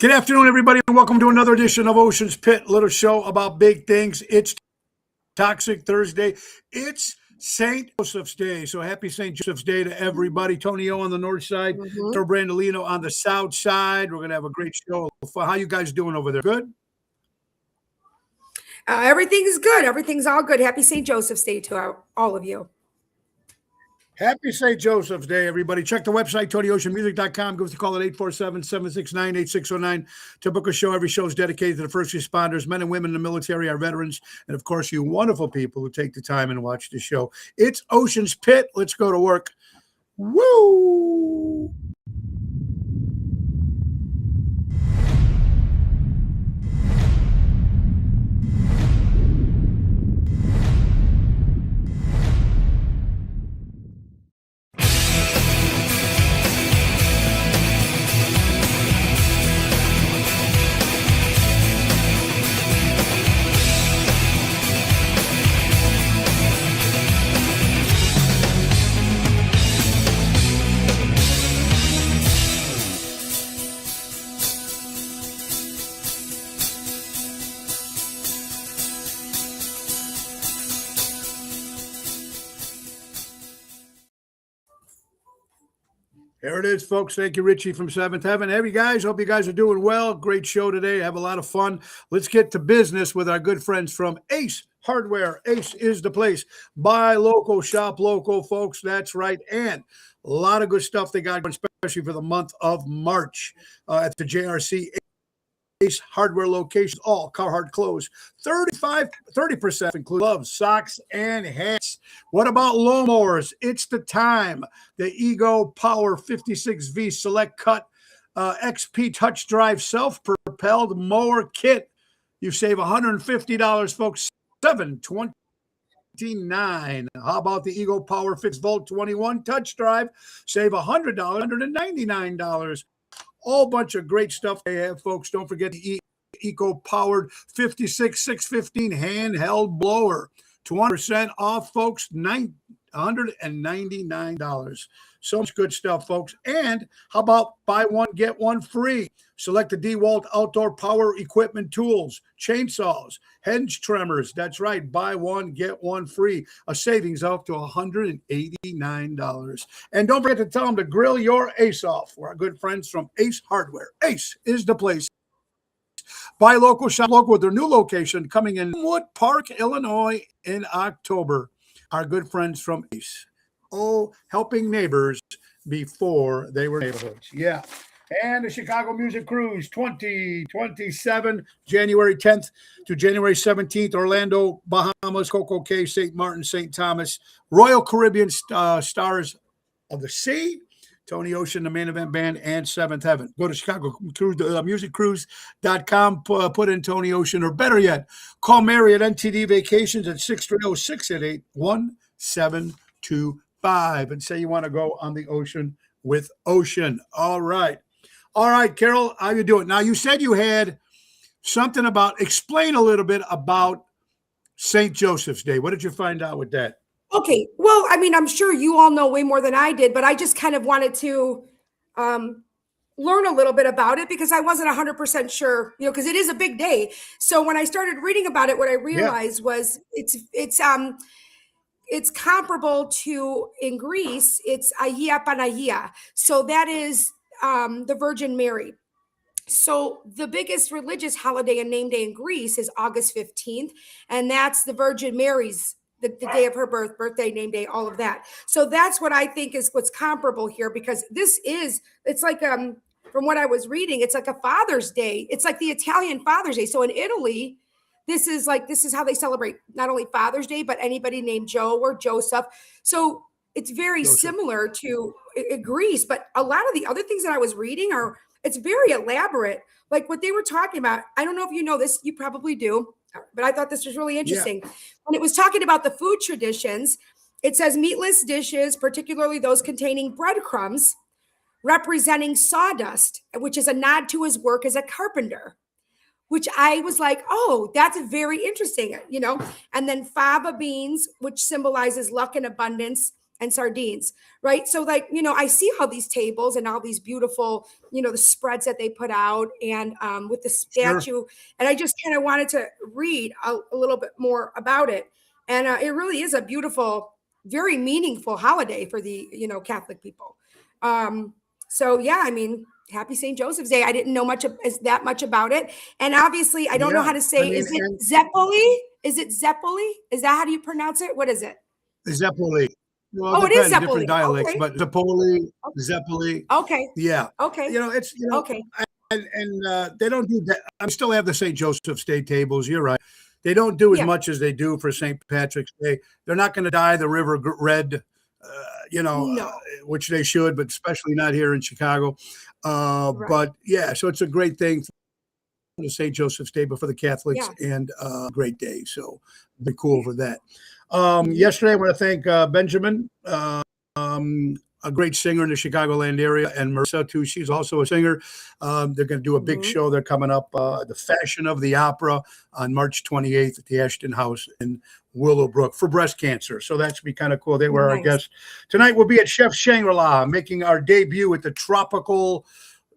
Good afternoon, everybody, and welcome to another edition of Ocean's Pit, little show about big things. It's Toxic Thursday. It's St. Joseph's Day, so happy St. Joseph's Day to everybody. Tony O on the north side, Mhm. Joe Brandolino on the south side. We're going to have a great show. How you guys doing over there? Good? Everything's good. Everything's all good. Happy St. Joseph's Day to all of you. Happy St. Joseph's Day, everybody. Check the website, TonyOceanMusic.com. Give us a call at 847-769-8609 to book a show. Every show is dedicated to the first responders, men and women in the military, our veterans, and, of course, you wonderful people who take the time and watch the show. It's Ocean's Pit. Let's go to work. Woo! There it is, folks. Thank you, Richie from Seventh Heaven. Hey, guys. Hope you guys are doing well. Great show today. Have a lot of fun. Let's get to business with our good friends from Ace Hardware. Ace is the place. Buy local, shop local, folks. That's right. And a lot of good stuff they got, especially for the month of March at the JRC Ace Hardware locations. All Carhartt clothes. 30% include gloves, socks, and hats. What about lawnmowers? It's the time. The Ego Power 56V Select Cut XP Touch Drive Self-Propelled Mower Kit. You save $150, folks. $729. How about the Ego Power 6 Volt 21 Touch Drive? Save $100, $199. All bunch of great stuff they have, folks. Don't forget the Eco-powered 56615 handheld blower. 20% off, folks. $199. So much good stuff, folks. And how about buy one, get one free? Select the DeWalt outdoor power equipment tools, chainsaws, hedge trimmers. That's right. Buy one, get one free. A savings up to $189. And don't forget to tell them to grill your ace off. We're our good friends from Ace Hardware. Ace is the place. Buy local, shop local with their new location coming in Wood Park, Illinois in October. Our good friends from Ace. Oh, helping neighbors before they were neighborhoods. Yeah. And the Chicago Music Cruise 2027, January 10th to January 17th, Orlando, Bahamas, Coco Cay, St. Martin, St. Thomas, Royal Caribbean Stars of the Sea, Tony Ocean, the Main Event Band, and Seventh Heaven. Go to Chicago musiccruise.com, put in Tony Ocean, or better yet, call Mary at NTD Vacations at 630-688-1725 and say you want to go on the ocean with Ocean. All right. All right, Carol, how you doing? Now, you said you had something about, explain a little bit about St. Joseph's Day. What did you find out with that? Okay. Well, I mean, I'm sure you all know way more than I did, but I just kind of wanted to learn a little bit about it because I wasn't 100% sure, because it is a big day. So when I started reading about it, what I realized was it's comparable to, in Greece, it's Agia Panagia. So that is the Virgin Mary. So the biggest religious holiday and name day in Greece is August 15th, and that's the Virgin Mary's, the day of her birthday, name day, all of that. So that's what I think is what's comparable here, because it's like, from what I was reading, it's like a Father's Day. It's like the Italian Father's Day. So in Italy, this is how they celebrate not only Father's Day, but anybody named Joe or Joseph. So it's very similar to Greece, but a lot of the other things that I was reading it's very elaborate. Like what they were talking about. I don't know if you know this, you probably do, but I thought this was really interesting. When it was talking about the food traditions, it says meatless dishes, particularly those containing breadcrumbs, representing sawdust, which is a nod to his work as a carpenter, which I was like, oh, that's very interesting, And then fava beans, which symbolizes luck and abundance, and sardines, right? So like, I see all these tables and all these beautiful, the spreads that they put out, and with the Sure. statue. And I just kind of wanted to read a little bit more about it. And it really is a beautiful, very meaningful holiday for the, Catholic people. So yeah, I mean, happy St. Joseph's Day. I didn't know that much about it. And obviously I don't know Yeah. how to say, I mean, is it and Zeppoli? Is it Zeppoli? Is that how do you pronounce it? What is it? Zeppoli. Well, Oh, it it is depends, different Zeppoli. dialects, Okay. but Zeppoli, Zeppoli. Okay. Yeah. Okay. It's, Okay. and they don't do that. I still have the St. Joseph's Day tables. You're right. They don't do as Yeah. much as they do for St. Patrick's Day. They're not going to dye the river red, No. which they should, but especially not here in Chicago. Right. But yeah, so it's a great thing for the St. Joseph's Day, but for the Catholics, Yeah. and great day. So be cool for that. Mhm. Yesterday, I want to thank Benjamin, a great singer in the Chicagoland area, and Marissa too. She's also a singer. They're going to do a big Mhm. show. They're coming up, the Fashion of the Opera, on March 28th at the Ashton House in Willowbrook for breast cancer. So that should be kind of cool. They were our Nice. guests. Tonight we'll be at Chef Shangri-La, making our debut with the tropical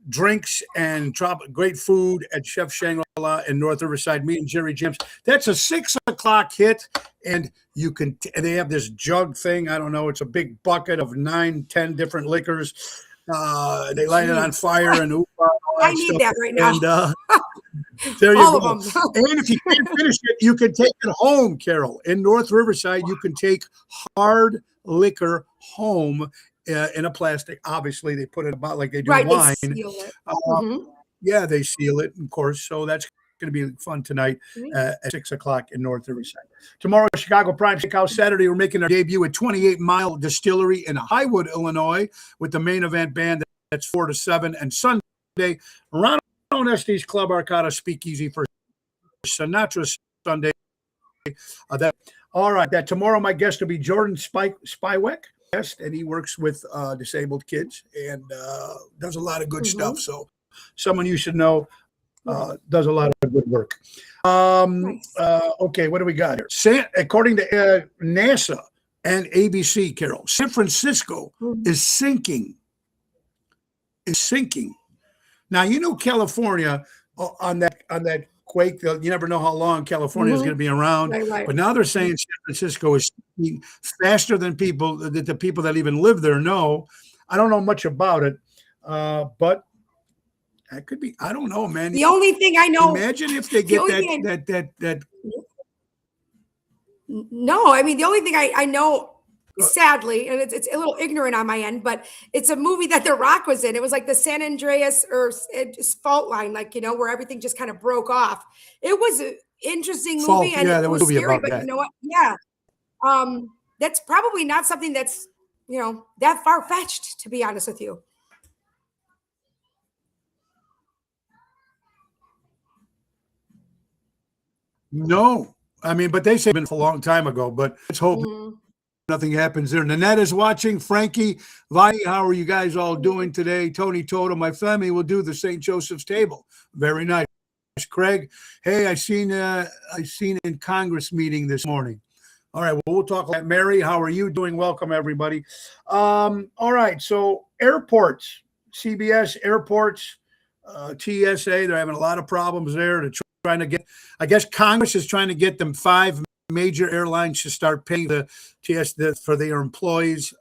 drinks and great food at Chef Shangri-La in North Riverside. Me and Jerry James. That's a 6 o'clock hit, and they have this jug thing. I don't know. It's a big bucket of 9, 10 different liquors. They light it on fire and all I that need stuff. that right now. And there you All go. of them. And if you can't finish it, you can take it home, Carol. In North Riverside, you can take hard liquor home in a plastic. Obviously, they put it about like they do Right. wine. They seal it. Uh, Mhm. yeah, they seal it, of course. So that's going to be fun tonight Mhm. at 6 o'clock in North Riverside. Tomorrow, Chicago Prime Steakhouse. Saturday, we're making our debut at 28 Mile Distillery in Highwood, Illinois, with the main event band. That's 4 to 7. And Sunday, Ronald Estes Club Arcada Speakeasy for Sinatra Sunday. All right. That tomorrow, my guest will be Jordan Spywick, and he works with disabled kids and does a lot of good stuff. So someone you should know, does a lot of good work. Nice. Okay, what do we got here? According to NASA and ABC, Carol, San Francisco is sinking. Now, California, on that quake, you never know how long California is going to be around. Right. But now they're saying San Francisco is sinking faster than the people that even live there know. I don't know much about it, but that could be. I don't know, man. The only thing I know. Imagine if they get that. No, I mean, the only thing I know, sadly, and it's a little ignorant on my end, but it's a movie that The Rock was in. It was like the San Andreas fault line, like, where everything just kind of broke off. It was an interesting movie, and it was scary, but you know what? Yeah. That's probably not something that's, that far-fetched, to be honest with you. No, I mean, but they say it's been a long time ago, but let's hope nothing happens there. Nanette is watching. Frankie, Vi, how are you guys all doing today? Tony Toto, my family will do the St. Joseph's table. Very nice. Craig, hey, I seen in Congress meeting this morning. All right, well, we'll talk about Mary. How are you doing? Welcome, everybody. All right, so airports, CBS airports, TSA, they're having a lot of problems there. They're trying to get, I guess Congress is trying to get them 5 major airlines to start paying the TSA for their employees,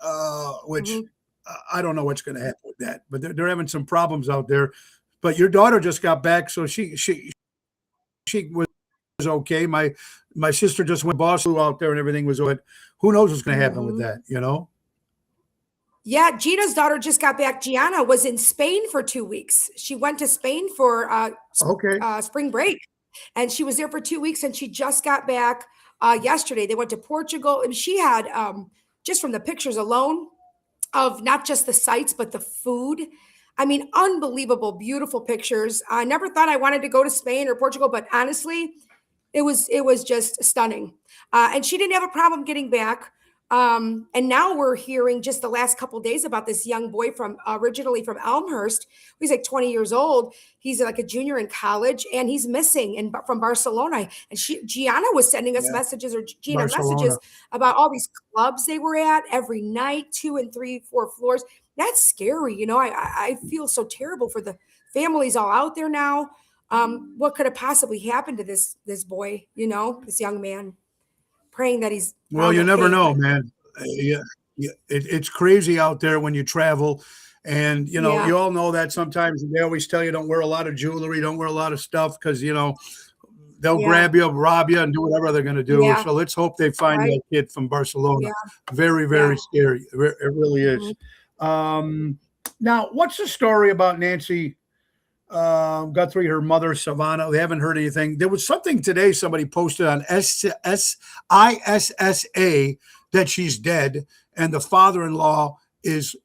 which I don't know what's going to happen with that, but they're having some problems out there. But your daughter just got back, so she was okay. My sister just went boss flew out there and everything was good. Who knows what's going to happen with that, Yeah, Gina's daughter just got back. Gianna was in Spain for 2 weeks. She went to Spain for spring break, and she was there for 2 weeks, and she just got back yesterday. They went to Portugal, and she had, just from the pictures alone of not just the sights, but the food. I mean, unbelievable, beautiful pictures. I never thought I wanted to go to Spain or Portugal, but honestly, it was just stunning. And she didn't have a problem getting back. And now we're hearing just the last couple of days about this young boy from originally from Elmhurst. He's like 20 years old. He's like a junior in college, and he's missing from Barcelona. And Gianna was sending us Yeah. messages, or Gina Barcelona. messages about all these clubs they were at every night, 2 and 3, 4 floors. That's scary. You know, I feel so terrible for the families all out there now. What could have possibly happened to this boy? You know, this young man. Praying that he's well, you never okay, know, but man. Yeah, it's crazy out there when you travel, and you know, yeah, you all know that sometimes they always tell you don't wear a lot of jewelry, don't wear a lot of stuff, because you know they'll yeah, grab you, rob you, and do whatever they're going to do. yeah, So let's hope they find right, that kid from Barcelona. yeah, Very, yeah. very scary. It really is. Mhm. Now, what's the story about Nancy Guthrie, her mother, Savannah? They haven't heard anything. There was something today somebody posted on ISSA that she's dead, and the father-in-law is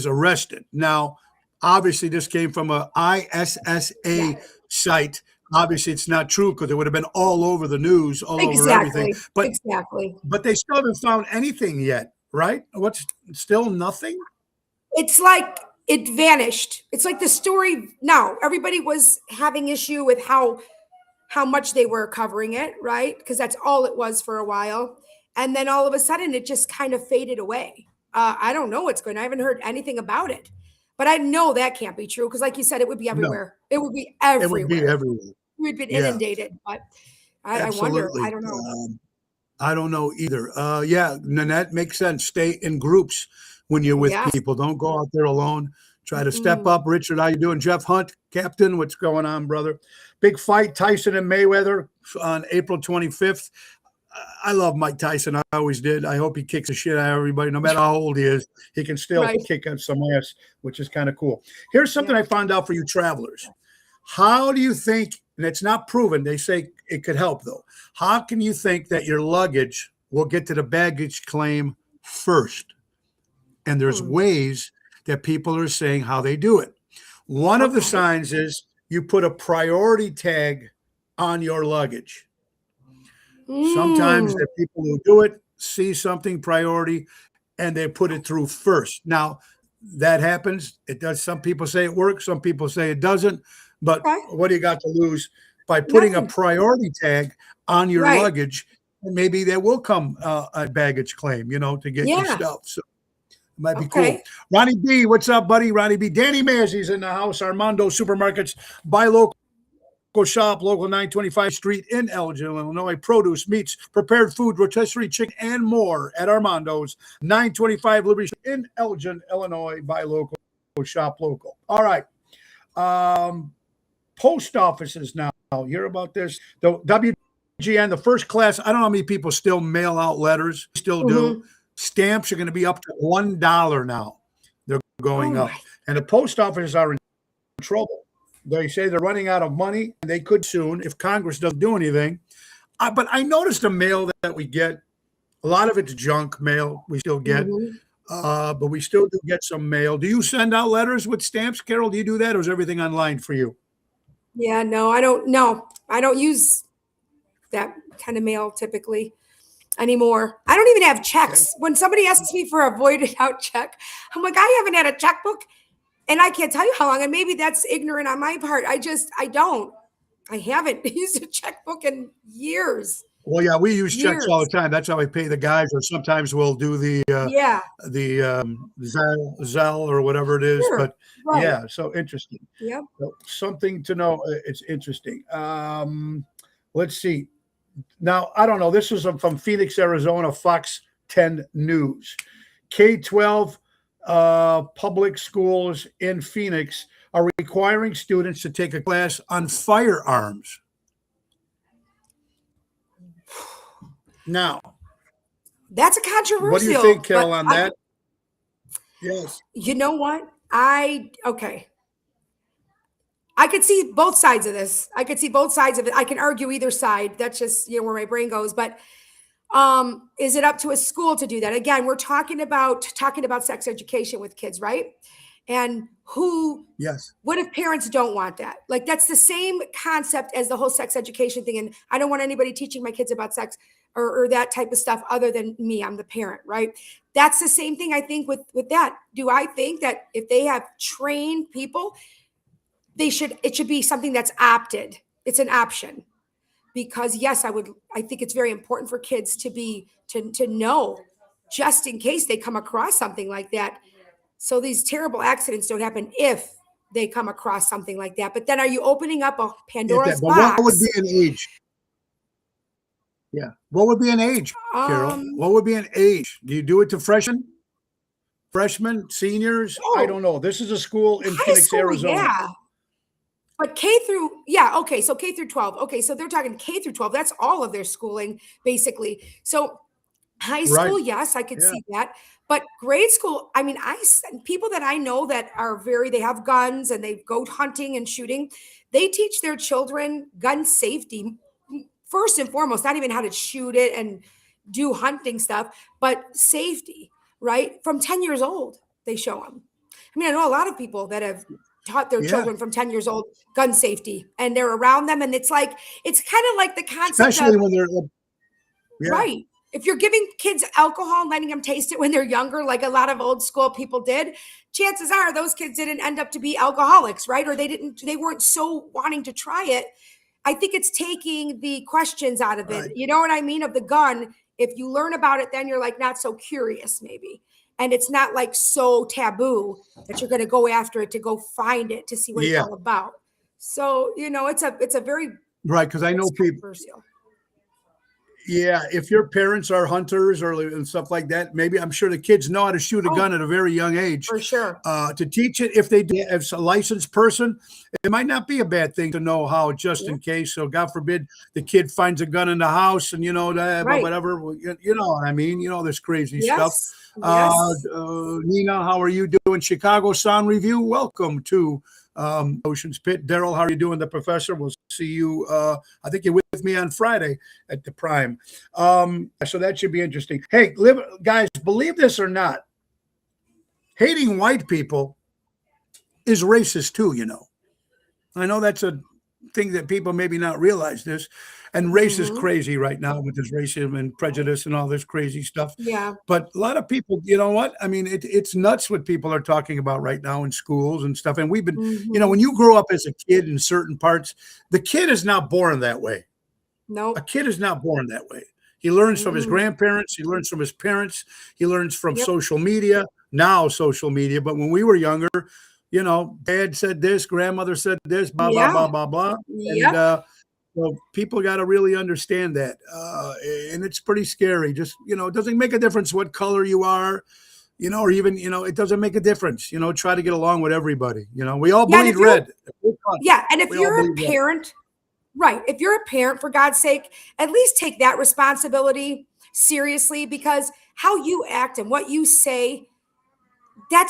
arrested. Now, obviously, this came from a ISSA Yeah, site. Obviously, it's not true because it would have been all over the news, all over everything. exactly, But exactly. they still haven't found anything yet, right? What's still nothing? It's like it vanished. It's like the story. Now everybody was having issue with how much they were covering it, right? Because that's all it was for a while, and then all of a sudden it just kind of faded away. I don't know what's going on. I haven't heard anything about it, but I know that can't be true because, like you said, it would be No, everywhere. It would be it would be everywhere. everywhere. We've been Yeah, inundated, but I wonder. I absolutely. don't know. I don't know either. Yeah, Nanette, makes sense. Stay in groups when you're with Yes. people. Don't go out there alone. Try to step Mm-mm. up. Richard, how you doing? Jeff Hunt, Captain, what's going on, brother? Big fight, Tyson and Mayweather on April 25th. I love Mike Tyson. I always did. I hope he kicks the shit out of everybody. No matter how old he is, he can still Right. kick up some ass, which is kind of cool. Here's something Yeah. I found out for you travelers. How do you think, and it's not proven, they say it could help though. How can you think that your luggage will get to the baggage claim first? And there's Hmm. ways that people are saying how they do it. One of the Okay. signs is you put a priority tag on your luggage. Sometimes Mm. the people who do it see something priority and they put it through first. Now, that happens. It does. Some people say it works, some people say it doesn't. But Okay. what do you got to lose by putting a Nothing. priority tag on your Right. luggage? And maybe there will come a baggage claim, you know, to get your Yeah. stuff. So it might be cool. Okay. Ronnie B, what's up, buddy? Ronnie B. Danny Mazzi's in the house. Armando Supermarkets. Buy local shop, local 925 Street in Elgin, Illinois. Produce, meats, prepared food, rotisserie chicken, and more at Armando's 925 Liberty Street in Elgin, Illinois. Buy local, shop local. All right. Post offices now. Hear about this? The WGN, the first class. I don't know how many people still mail out letters. Still do. Mhm. Stamps are going to be up to $1 now. They're going Oh up. my. And the post offices are in trouble. They say they're running out of money, and they could soon if Congress doesn't do anything. But I noticed the mail that we get, a lot of it's junk mail we still get, Mhm. but we still do get some mail. Do you send out letters with stamps, Carol? Do you do that, or is everything online for you? Yeah, no, I don't. No, I don't use that kind of mail typically anymore. I don't even have checks. When somebody asks me for a voided out check, I'm like, I haven't had a checkbook, and I can't tell you how long. And maybe that's ignorant on my part. I don't. I haven't used a checkbook in years. Well, yeah, we use checks all the Years. time. That's how we pay the guys, or sometimes we'll do the Yeah. Zelle or whatever it is. Sure. But Right. yeah, so interesting. Yep. So something to know. It's interesting. Let's see. Now, I don't know. This was from Phoenix, Arizona, Fox 10 News. K-12 public schools in Phoenix are requiring students to take a class on firearms. Now, That's a what do you controversial, think, Carol, but on that? Yes. you know what? Okay. I could see both sides of this. I could see both sides of it. I can argue either side. That's just, where my brain goes. But is it up to a school to do that? Again, we're talking about sex education with kids, right? And Yes. what if parents don't want that? Like, that's the same concept as the whole sex education thing. And I don't want anybody teaching my kids about sex, or that type of stuff other than me. I'm the parent, right? That's the same thing I think with that. Do I think that if they have trained people, it should be something that's opted. It's an option. Because yes, I think it's very important for kids to know just in case they come across something like that. So these terrible accidents don't happen if they come across something like that. But then are you opening up a Pandora's But box? what would be an age? Yeah. What would be an age, Carol? What would be an age? Do you do it to freshmen, seniors? I don't know. This is a school in Phoenix, school, Arizona. Yeah. But okay, so K through 12. Okay, so they're talking K through 12. That's all of their schooling, basically. So high school, yes, I could see that. But grade school, I mean, people that I know that they have guns and they go hunting and shooting, they teach their children gun safety first and foremost, not even how to shoot it and do hunting stuff, but safety, right? From 10 years old, they show them. I mean, I know a lot of people that have taught their children from 10 years old gun safety, and they're around them, and it's kind of like the concept, especially when they're right. If you're giving kids alcohol and letting them taste it when they're younger, like a lot of old school people did, chances are those kids didn't end up to be alcoholics, right? Or they weren't so wanting to try it. I think it's taking the questions out of it. Right. You know what I mean? Of the gun. If you learn about it, then you're like not so curious maybe. And it's not like so taboo that you're going to go after it to go find it to see what it's all about. So, it's a very right. Cause I know people. Yeah, if your parents are hunters and stuff like that, maybe I'm sure the kids know how to shoot a gun at a very young age. For sure. To teach it, if they do, as a licensed person, it might not be a bad thing to know how, just in case. So God forbid the kid finds a gun in the house and, whatever, you know what I mean? This crazy stuff. Yes. Nina, how are you doing? Chicago Sound Review. Welcome to Ocean's Pit. Daryl, how are you doing? The professor. We'll see you. I think you're with me on Friday at the Prime. So that should be interesting. Hey, guys, believe this or not, hating white people is racist too, I know that's a thing that people maybe not realize this. And race is crazy right now with this racism and prejudice and all this crazy stuff. Yeah. But a lot of people, you know what? I mean, it's nuts what people are talking about right now in schools and stuff. And we've been, when you grow up as a kid in certain parts, the kid is not born that way. No. A kid is not born that way. He learns from his grandparents. He learns from his parents. He learns from social media, now social media. But when we were younger, dad said this, grandmother said this, blah, blah, blah, blah, blah. And, so people got to really understand that. And it's pretty scary. Just, it doesn't make a difference what color you are, or even, it doesn't make a difference. Try to get along with everybody. We all bleed red. Yeah. And if you're a parent, right. If you're a parent, for God's sake, at least take that responsibility seriously, because how you act and what you say, that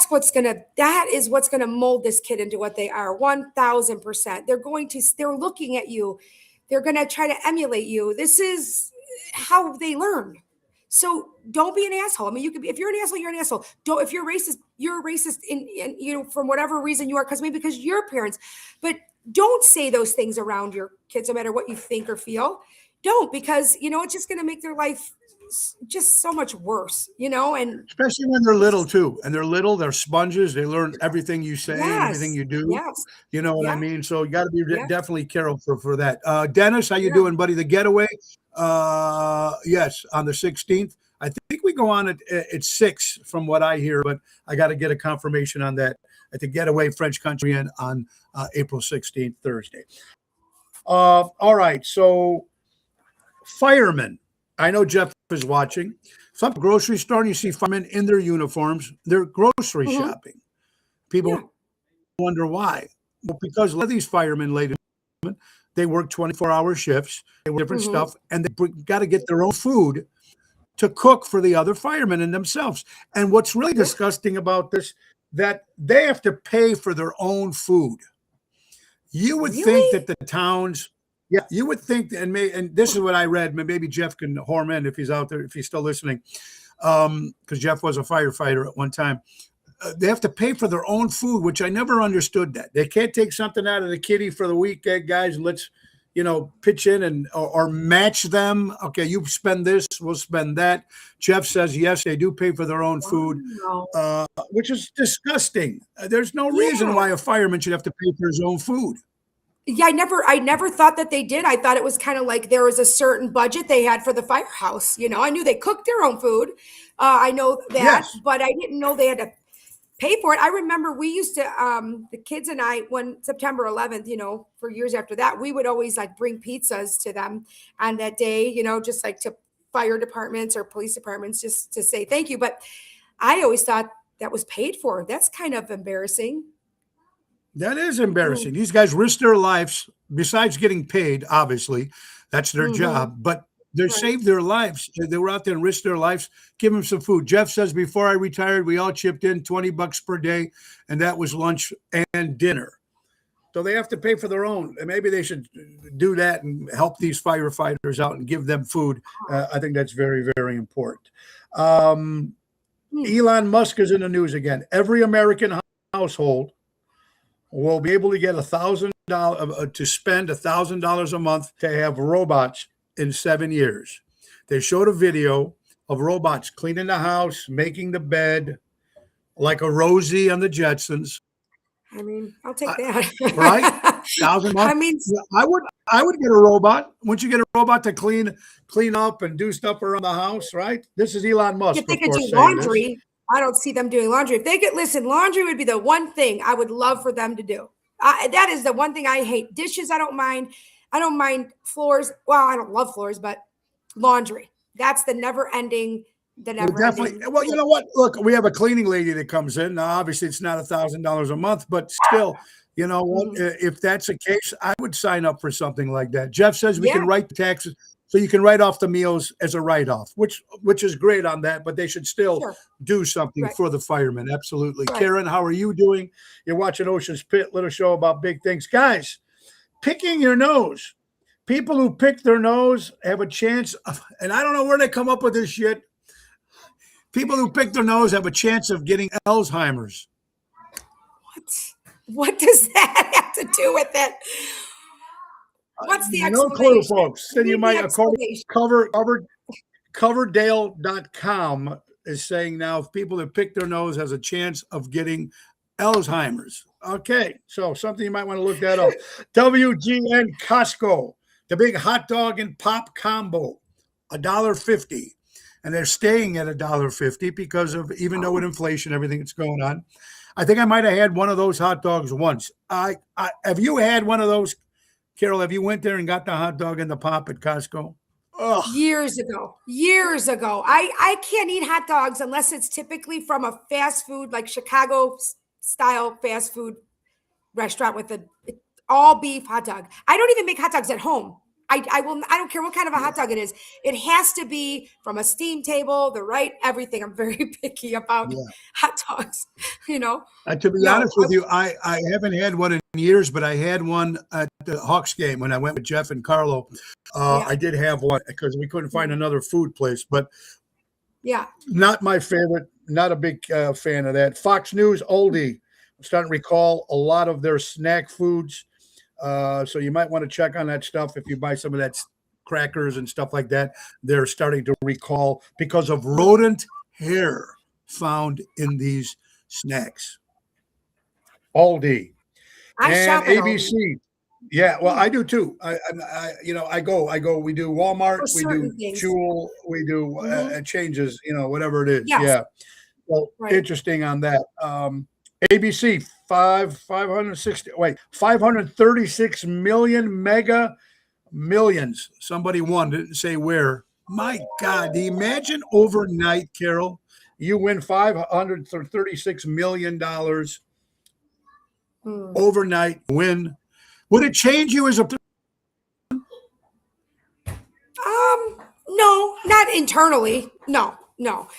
is what's going to mold this kid into what they are. 1,000%. They're looking at you. They're going to try to emulate you. This is how they learn. So don't be an asshole. I mean, if you're an asshole, you're an asshole. If you're racist, you're a racist in from whatever reason you are, because you're parents. But don't say those things around your kids, no matter what you think or feel. Don't, because it's just going to make their life just so much worse, and especially when they're little too. And they're sponges. They learn everything you say, everything you do. Yes. You know what I mean? So you got to be definitely careful for that. Dennis, how you doing, buddy? The Getaway? Yes, on the 16th. I think we go on at 6 from what I hear, but I got to get a confirmation on that at the Getaway French Country Inn on April 16th, Thursday. All right. So firemen. I know Jeff is watching. Some grocery store, and you see firemen in their uniforms. They're grocery shopping. People wonder why. Well, because a lot of these firemen, ladies and gentlemen, they work 24-hour shifts. They work different stuff, and they got to get their own food to cook for the other firemen and themselves. And what's really disgusting about this, that they have to pay for their own food. You would think that the towns... Yeah, you would think, and this is what I read. Maybe Jeff can horn in if he's out there, if he's still listening, because Jeff was a firefighter at one time. They have to pay for their own food, which I never understood that. They can't take something out of the kitty for the week, guys. Let's, pitch in and or match them. Okay, you spend this, we'll spend that. Jeff says yes, they do pay for their own food, Wow. which is disgusting. There's no reason Yeah. why a fireman should have to pay for his own food. Yeah, I never thought that they did. I thought it was kind of like there was a certain budget they had for the firehouse. I knew they cooked their own food. I know that, Yes. but I didn't know they had to pay for it. I remember we used to, the kids and I, when September 11th, for years after that, we would always like bring pizzas to them on that day, just like to fire departments or police departments, just to say thank you. But I always thought that was paid for. That's kind of embarrassing. That is embarrassing. These guys risk their lives, besides getting paid, obviously, that's their Mhm. job, but they Right. saved their lives. They were out there and risked their lives. Give them some food. Jeff says, before I retired, we all chipped in $20 per day, and that was lunch and dinner. So they have to pay for their own. And maybe they should do that and help these firefighters out and give them food. I think that's very, very important. Elon Musk is in the news again. Every American household will be able to get $1,000 to spend $1,000 a month to have robots in 7 years. They showed a video of robots cleaning the house, making the bed, like a Rosie on the Jetsons. I mean, I'll take that. Right? 1,000 a month. I mean, I would get a robot. Once you get a robot to clean up and do stuff around the house, right? This is Elon Musk. if they of could course, do saying this. laundry, I don't see them doing laundry. If they could listen, laundry would be the one thing I would love for them to do. That is the one thing I hate. Dishes, I don't mind. I don't mind floors. Well, I don't love floors, but laundry. That's the never ending. Well, definitely. Well, you know what? Look, we have a cleaning lady that comes in. Now, obviously, it's not $1,000 a month, but still, you know what? If that's the case, I would sign up for something like that. Jeff says we can write the taxes, so you can write off the meals as a write-off, which is great on that. But they should still do something for the firemen. Absolutely, Karen. How are you doing? You're watching Ocean's Pit, little show about big things, guys. Picking your nose. People who pick their nose have a chance of, and I don't know where they come up with this shit. People who pick their nose have a chance of getting Alzheimer's. What does that have to do with it? What's the No explanation? clue, folks. Then you might, according Explanation. Coverdale.com is saying now if people that pick their nose has a chance of getting Alzheimer's. Okay, so something you might want to look that up. WGN Costco, the big hot dog and pop combo, $1.50. And they're staying at $1.50 because of, even though with inflation, everything that's going on. I think I might have had one of those hot dogs once. Have you had one of those, Carol? Have you went there and got the hot dog and the pop at Costco? Ugh. Years ago. I can't eat hot dogs unless it's typically from a fast food, like Chicago style fast food restaurant with an all beef hot dog. I don't even make hot dogs at home. I don't care what kind of a hot dog it is. It has to be from a steam table, everything. I'm very picky about hot dogs, To be honest with you, I haven't had one in years, but I had one at the Hawks game when I went with Jeff and Carlo. I did have one because we couldn't find another food place, but not my favorite. Not a big fan of that. Fox News oldie. I'm starting to recall a lot of their snack foods. So you might want to check on that stuff if you buy some of that crackers and stuff like that. They're starting to recall because of rodent hair found in these snacks. Aldi and ABC. Aldi. Yeah, well, I do too. I go. We do Walmart, we do Jewel, we do changes. Whatever it is. Yes. Yeah. Well, interesting on that. ABC 536 million mega millions. Somebody won, didn't say where. My God, imagine overnight, Carol, you win $536 million overnight win. Would it change you as a? No, not internally. No, not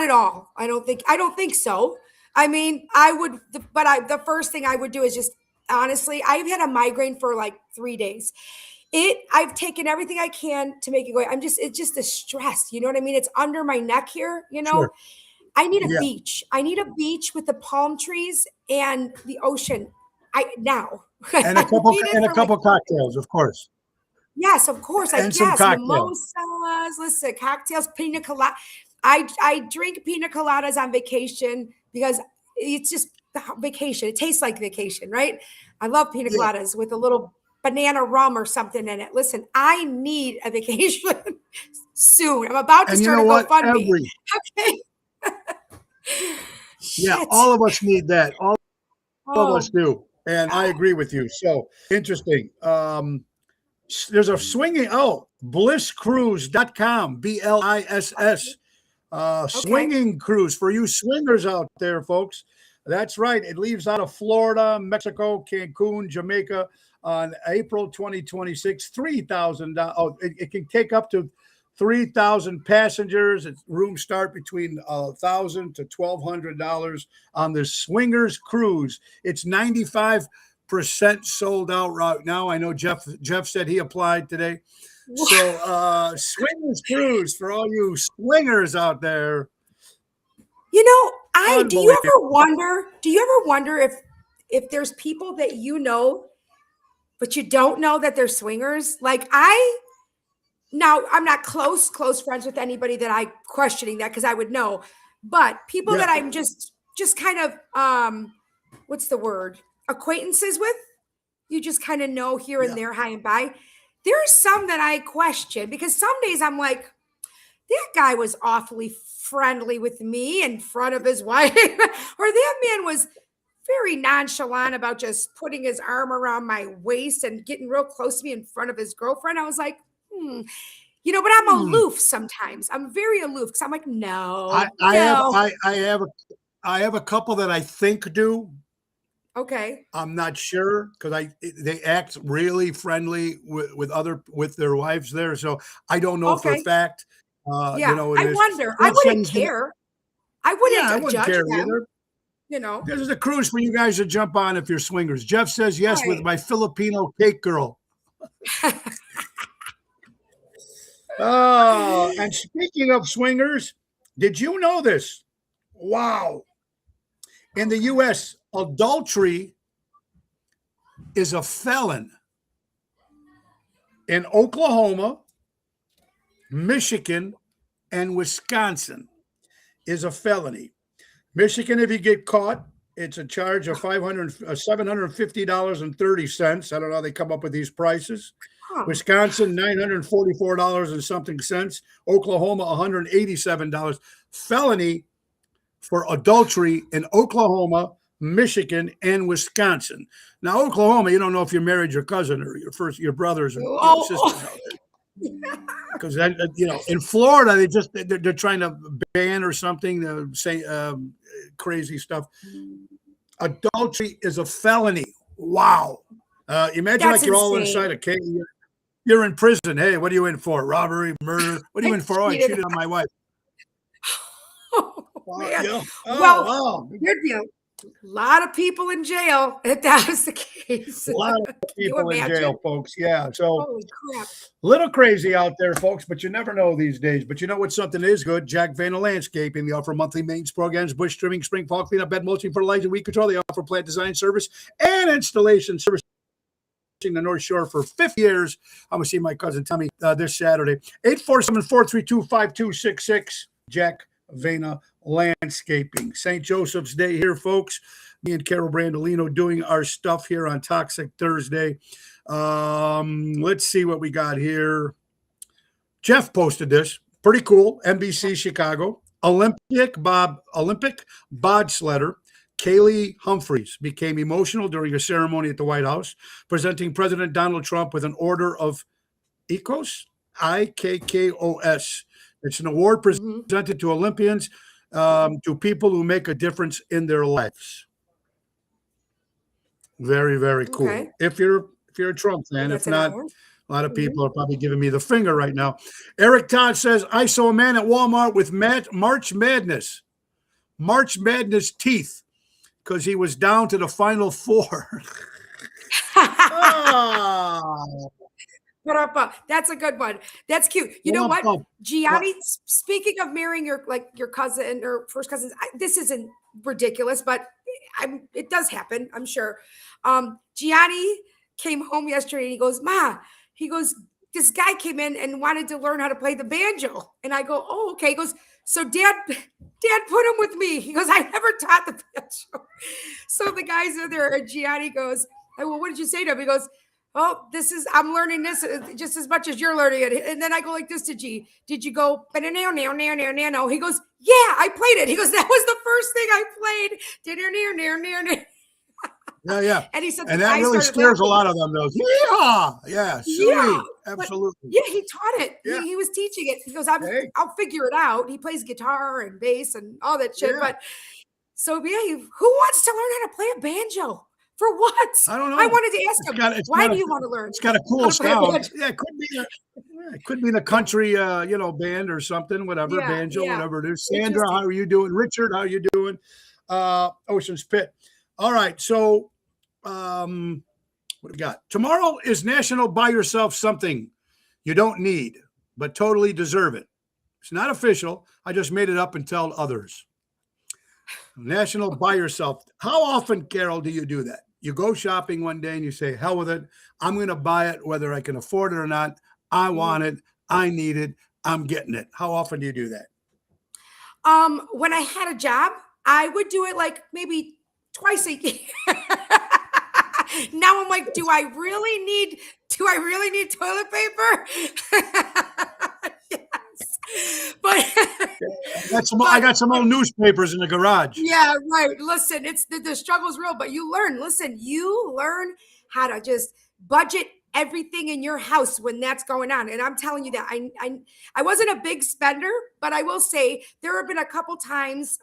at all. I don't think so. I mean, the first thing I would do is just, honestly, I've had a migraine for like 3 days. I've taken everything I can to make it go. It's just a stress. You know what I mean? It's under my neck here, Sure. I need a beach. I need a beach with the palm trees and the ocean. now. And a I couple need it and a for, couple cocktails, of course. yes, of course. And some Yes, cocktails. mimosas. Listen, cocktails, pina colada. I drink pina coladas on vacation because it's just vacation. It tastes like vacation, right? I love pina Yeah. coladas with a little banana rum or something in it. Listen, I need a vacation soon. I'm about to And you start know a what? GoFundMe. Okay. Yeah, Shit. all of us need that. All of us Oh, do. And I agree with you. So interesting. There's a swinging, blisscruise.com, BLISS. okay. Swinging cruise for you swingers out there, folks. That's right. It leaves out of Florida, Mexico, Cancun, Jamaica on April 2026. $3,000. Oh, it can take up to 3,000 passengers. Rooms start between $1,000 to $1,200 on the Swingers Cruise. It's 95% sold out right now. I know Jeff said he applied today. So Swingers Cruise for all you swingers out there. You know, do you Unbelievable. ever wonder if there's people that you know, but you don't know that they're swingers? Like now I'm not close friends with anybody that I questioning that because I would know, but people Yeah. that I'm just kind of what's the word? Acquaintances with, you just kind of know here and Yeah. there, high and by. There's some that I question because some days I'm like, that guy was awfully friendly with me in front of his wife, or that man was very nonchalant about just putting his arm around my waist and getting real close to me in front of his girlfriend. I was like, but I'm Hmm. aloof sometimes. I'm very aloof because I'm like, no, I have a couple that I think do. okay. I'm not sure because they act really friendly with their wives there. So I don't know for a Okay. fact. Yeah. It I is. wonder. I That wouldn't sends care. I Yeah, I wouldn't wouldn't judge care them, either. you know. This is a cruise for you guys to jump on if you're swingers. Jeff says yes with Right. my Filipino cake girl. Oh, and speaking of swingers, did you know this? Wow. In the U.S., adultery is a felon. In Oklahoma, Michigan, and Wisconsin is a felony. Michigan, if you get caught, it's a charge of $750.30. I don't know how they come up with these prices. Huh. Wisconsin, $944 and something cents. Oklahoma, $187. Felony for adultery in Oklahoma, Michigan, and Wisconsin. Now, Oklahoma, you don't know if you married your cousin or your brothers or sisters out there. Because then, in Florida, they're trying to ban or something, say crazy stuff. Adultery is a felony. Wow. Imagine That's like you're all insane. inside a cage. You're in prison. Hey, what are you in for? Robbery, murder? What are you in for? Oh, I cheated on my wife. Oh, man. Yeah. Well, Wow. there'd be a lot of people in jail if that was the case. A lot of people in jail, folks. Yeah. So Holy crap. little crazy out there, folks, but you never know these days. But you know what? Something is good. Jack Vanna Landscaping. They offer monthly maintenance programs, bush trimming, spring, fall cleanup, bed mulching, fertilizer, weed control. They offer plant design service and installation service. The North Shore for 50 years. I'm going to see my cousin Tommy this Saturday. 847-432-5266. Jack Vanna Landscaping. St. Joseph's Day here, folks. Me and Carol Brandolino doing our stuff here on Toxic Thursday. Let's see what we got here. Jeff posted this. Pretty cool. NBC Chicago. Olympic bobsledder Kaylee Humphreys became emotional during a ceremony at the White House, presenting President Donald Trump with an Order of IKKOS, IKKOS. It's an award presented to Olympians, to people who make a difference in their lives. Very, very cool. Okay. If you're a Trump fan, That's if not, an a lot of people are probably giving me the finger right now. Eric Todd says, I saw a man at Walmart with March Madness teeth because he was down to the final four. That's a good one. That's cute. You know what, Gianni? Speaking of marrying your cousin or first cousins, this isn't ridiculous, but it does happen. I'm sure. Gianni came home yesterday and he goes, "Ma," he goes, "this guy came in and wanted to learn how to play the banjo," and I go, "Oh, okay." He goes, "So Dad put him with me." He goes, "I never taught the banjo." So the guys are there, and Gianni goes, "Well, what did you say to him?" He goes, "Oh, I'm learning this just as much as you're learning it." And then I go like this to G, "Did you go, no?" He goes, "Yeah, I played it." He goes, "That was the first thing I played." Yeah. And he said, and that really scares a lot of them, though. Yeah, sweet. Absolutely. Yeah, he taught it. Yeah. He was teaching it. He goes, I'll figure it out. He plays guitar and bass and all that shit. Yeah. But so yeah, who wants to learn how to play a banjo? For what? I don't know. I wanted to ask him, why do you want to learn? It's got a cool sound. Yeah, it could be in a country, band or something, whatever, banjo, whatever it is. Sandra, how are you doing? Richard, how are you doing? Ocean's Pit. All right, so what do we got? Tomorrow is National Buy Yourself Something You Don't Need, but totally deserve it. It's not official. I just made it up and tell others. National Buy Yourself. How often, Carol, do you do that? You go shopping one day and you say, hell with it. I'm going to buy it, whether I can afford it or not. I want it. I need it. I'm getting it. How often do you do that? When I had a job, I would do it like maybe twice a year. Now I'm like, do I really need toilet paper? Yes. But I got some old newspapers in the garage. Yeah, right. Listen, it's the struggle's real, but you learn how to just budget everything in your house when that's going on. And I'm telling you that I wasn't a big spender, but I will say there have been a couple times,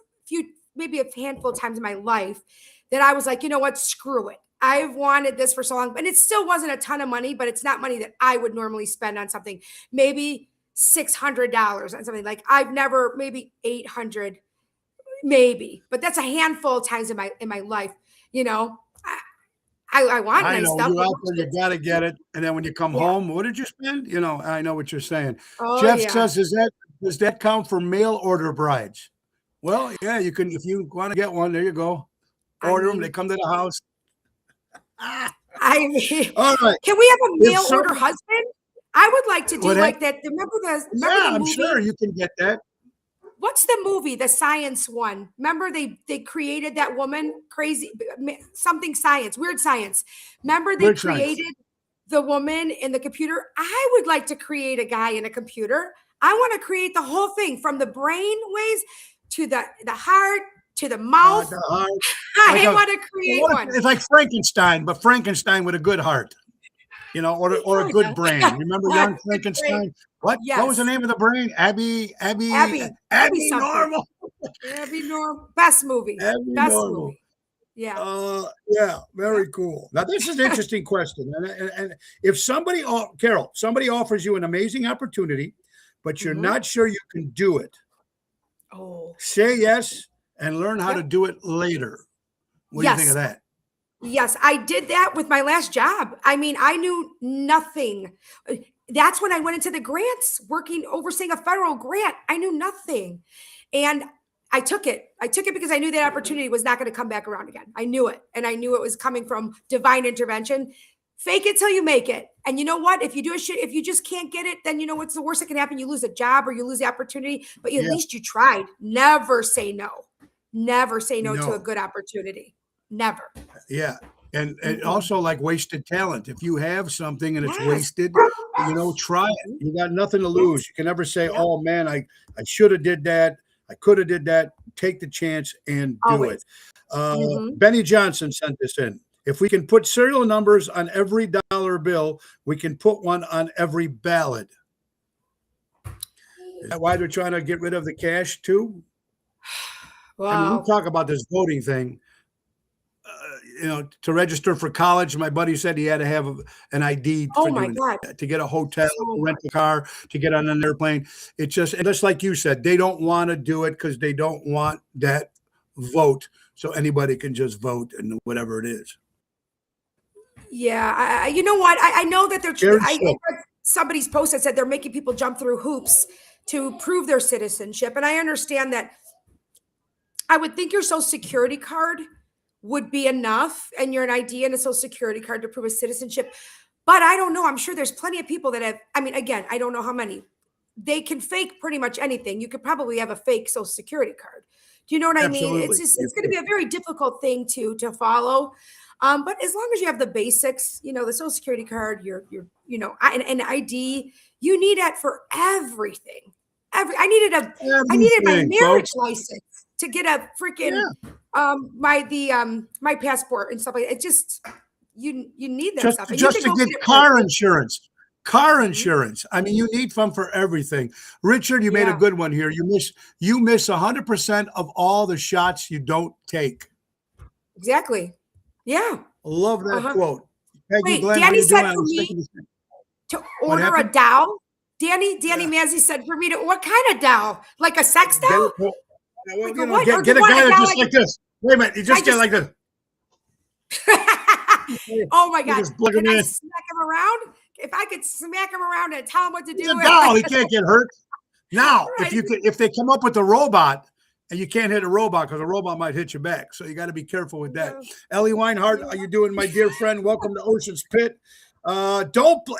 maybe a handful of times in my life that I was like, you know what, screw it. I've wanted this for so long, and it still wasn't a ton of money, but it's not money that I would normally spend on something. Maybe $600 on something. Like I've never, maybe $800, maybe, but that's a handful of times in my life. I want nice stuff. You out there, you gotta get it, and then when you come home, what did you spend? I know what you're saying. Oh, Jeff says, does that count for mail order brides? Well, yeah, you can if you want to get one. There you go. Order them; they come to the house. All right. Can we have a mail order husband? I would like to do like that. Remember the movie? I'm sure you can get that. What's the movie? The science one. Remember they created that woman, crazy something science, weird science. Remember they created the woman in the computer? I would like to create a guy in a computer. I want to create the whole thing from the brain waves to the heart to the mouth. I want to create one. It's like Frankenstein, but Frankenstein with a good heart. Or a good brain. Remember Young Frankenstein? What? Yes. What was the name of the brain? Abby Normal. Abby Normal. Best movie. Best movie. Yeah. Yeah. Very cool. Now this is an interesting question. And if somebody offers you an amazing opportunity, but you're not sure you can do it. Oh. Say yes and learn how to do it later. What do you think of that? Yes, I did that with my last job. I mean, I knew nothing. That's when I went into the grants, overseeing a federal grant. I knew nothing. And I took it. I took it because I knew that opportunity was not going to come back around again. I knew it. And I knew it was coming from divine intervention. Fake it till you make it. And you know what? If you if you just can't get it, then you know what's the worst that can happen? You lose a job or you lose the opportunity, but at least you tried. Never say no. Never say no to a good opportunity. Never. Yeah. And also like wasted talent. If you have something and it's wasted, try it. You got nothing to lose. You can never say, oh man, I should have did that. I could have did that. Take the chance and do it. Benny Johnson sent this in. If we can put serial numbers on every dollar bill, we can put one on every ballot. Is that why they're trying to get rid of the cash too? Wow. I mean, we talk about this voting thing. To register for college, my buddy said he had to have an ID to get a hotel, rent a car, to get on an airplane. It's just like you said, they don't want to do it because they don't want that vote. So anybody can just vote and whatever it is. Yeah. You know what? I know that they're somebody's post that said they're making people jump through hoops to prove their citizenship. And I understand that. I would think your social security card would be enough, and your ID and a social security card to prove a citizenship. But I don't know. I'm sure there's plenty of people that have, I mean, again, I don't know how many. They can fake pretty much anything. You could probably have a fake social security card. Do you know what I mean? Absolutely. It's going to be a very difficult thing to follow. But as long as you have the basics, you know, the social security card, your and ID, you need that for everything. I needed my marriage license to get a freaking my passport and stuff like that. It just you need that stuff. And Just to get car insurance. Car insurance. I mean, you need them for everything. Richard, you made a good one here. You miss 100% of all the shots you don't take. Exactly. Yeah. Love that quote. Peggy, Wait, Glenn, Danny said for me to order a doll. Danny Mazzi said for me to, what kind of doll? Like a sex doll? Get a guy just like this. Wait a minute. You just get like this. Oh my God. Can I smack him around? If I could smack him around and tell him what to do. He's a doll. He can't get hurt. Now, if they come up with a robot, and you can't hit a robot because a robot might hit you back. So you got to be careful with that. Ellie Weinhardt, how you doing, my dear friend? Welcome to Ocean's Pit.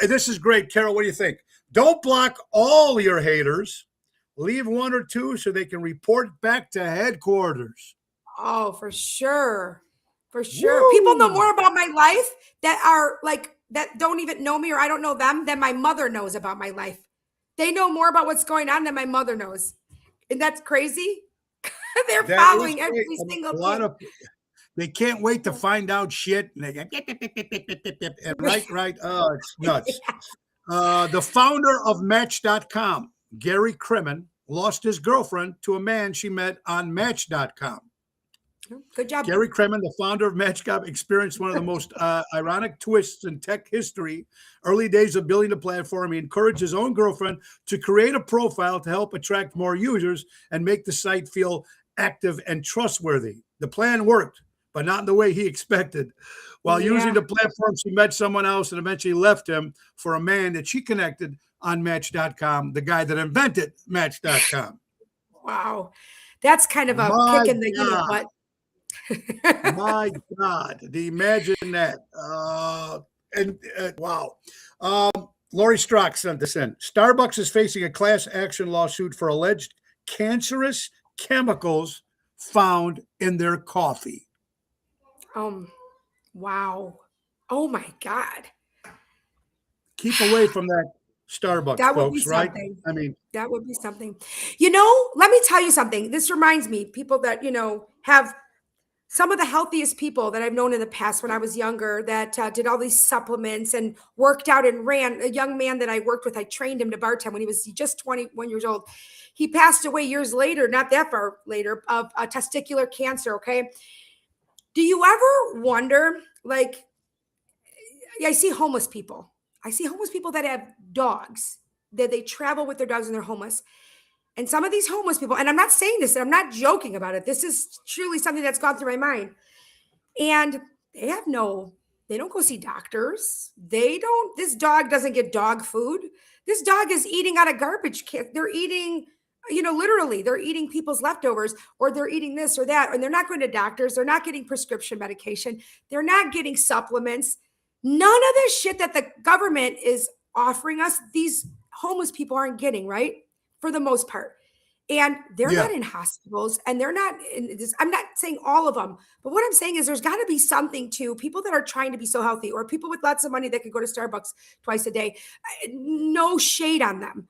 This is great. Carol, what do you think? Don't block all your haters. Leave one or two so they can report back to headquarters. Oh, for sure. For sure. Woo! People know more about my life that don't even know me, or I don't know them, than my mother knows about my life. They know more about what's going on than my mother knows. And that's crazy. They're following every single thing. They can't wait to find out shit. And they go, and right. Oh, it's nuts. The founder of Match.com, Gary Crimmon, lost his girlfriend to a man she met on Match.com. Good job. Gary Crimmon, the founder of Match.com, experienced one of the most ironic twists in tech history. Early days of building the platform, he encouraged his own girlfriend to create a profile to help attract more users and make the site feel active and trustworthy. The plan worked, but not in the way he expected. While using the platform, she met someone else and eventually left him for a man that she connected on Match.com, the guy that invented Match.com. Wow. That's kind of a kick in the butt. My God, imagine that. Wow. Lori Strock sent this in. Starbucks is facing a class action lawsuit for alleged cancerous chemicals found in their coffee. Wow. Oh my God. Keep away from that Starbucks, that would folks, be right? something. I mean, that would be something. You know, let me tell you something. This reminds me, people that, have some of the healthiest people that I've known in the past when I was younger that did all these supplements and worked out and ran. A young man that I worked with, I trained him to bartend when he was just 21 years old. He passed away years later, not that far later, of testicular cancer, okay? Do you ever wonder, like, I see homeless people. I see homeless people that have dogs, that they travel with their dogs and they're homeless. And some of these homeless people, and I'm not saying this, I'm not joking about it. This is truly something that's gone through my mind. And they don't go see doctors. This dog doesn't get dog food. This dog is eating out of garbage can. They're eating, literally, they're eating people's leftovers, or they're eating this or that. And they're not going to doctors. They're not getting prescription medication. They're not getting supplements. None of this shit that the government is offering us, these homeless people aren't getting, right? For the most part. And they're not in hospitals, and they're not in this. I'm not saying all of them, but what I'm saying is there's got to be something to people that are trying to be so healthy, or people with lots of money that could go to Starbucks twice a day. No shade on them.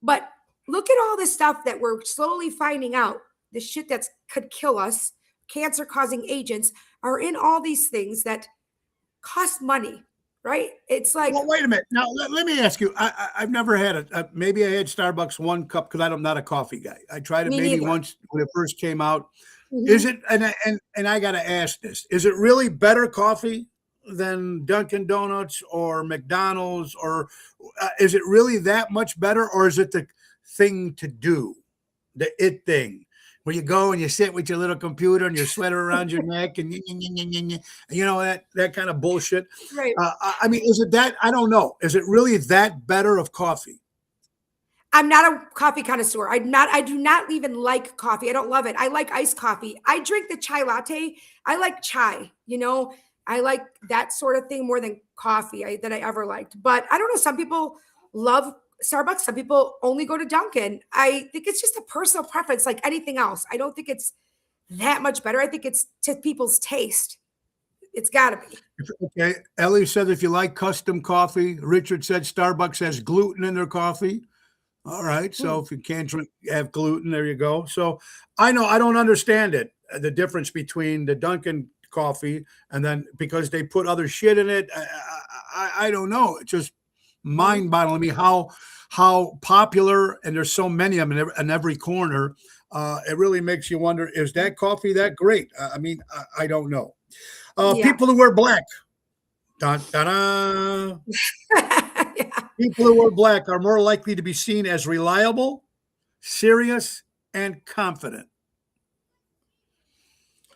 But look at all this stuff that we're slowly finding out. The shit that could kill us, cancer causing agents are in all these things that cost money. Right? It's like, well, wait a minute. Now, let me ask you. I've never had maybe I had Starbucks one cup because I'm not a coffee guy. I tried it maybe once when it first came out. Mm-hmm. Is it, and I got to ask this, is it really better coffee than Dunkin' Donuts or McDonald's, or is it really that much better, or is it the thing to do, the it thing? where you go and you sit with your little computer and your sweater around your neck and you know that kind of bullshit. Right. I mean, is it that? I don't know. Is it really that better of coffee? I'm not a coffee connoisseur. I do not even like coffee. I don't love it. I like iced coffee. I drink the chai latte. I like chai, I like that sort of thing more than coffee that I ever liked. But I don't know. Some people love Starbucks. Some people only go to Dunkin'. I think it's just a personal preference like anything else. I don't think it's that much better. I think it's to people's taste. It's got to be. Okay. Ellie said if you like custom coffee. Richard said Starbucks has gluten in their coffee. All right. So if you can't have gluten, there you go. So I know I don't understand it, the difference between the Dunkin' coffee and then because they put other shit in it. I don't know. It's just mind-boggling me how popular, and there's so many of them in every corner. It really makes you wonder, is that coffee that great? I mean, I don't know. People who wear black. Dun, dun, dun. Yeah. People who wear black are more likely to be seen as reliable, serious, and confident.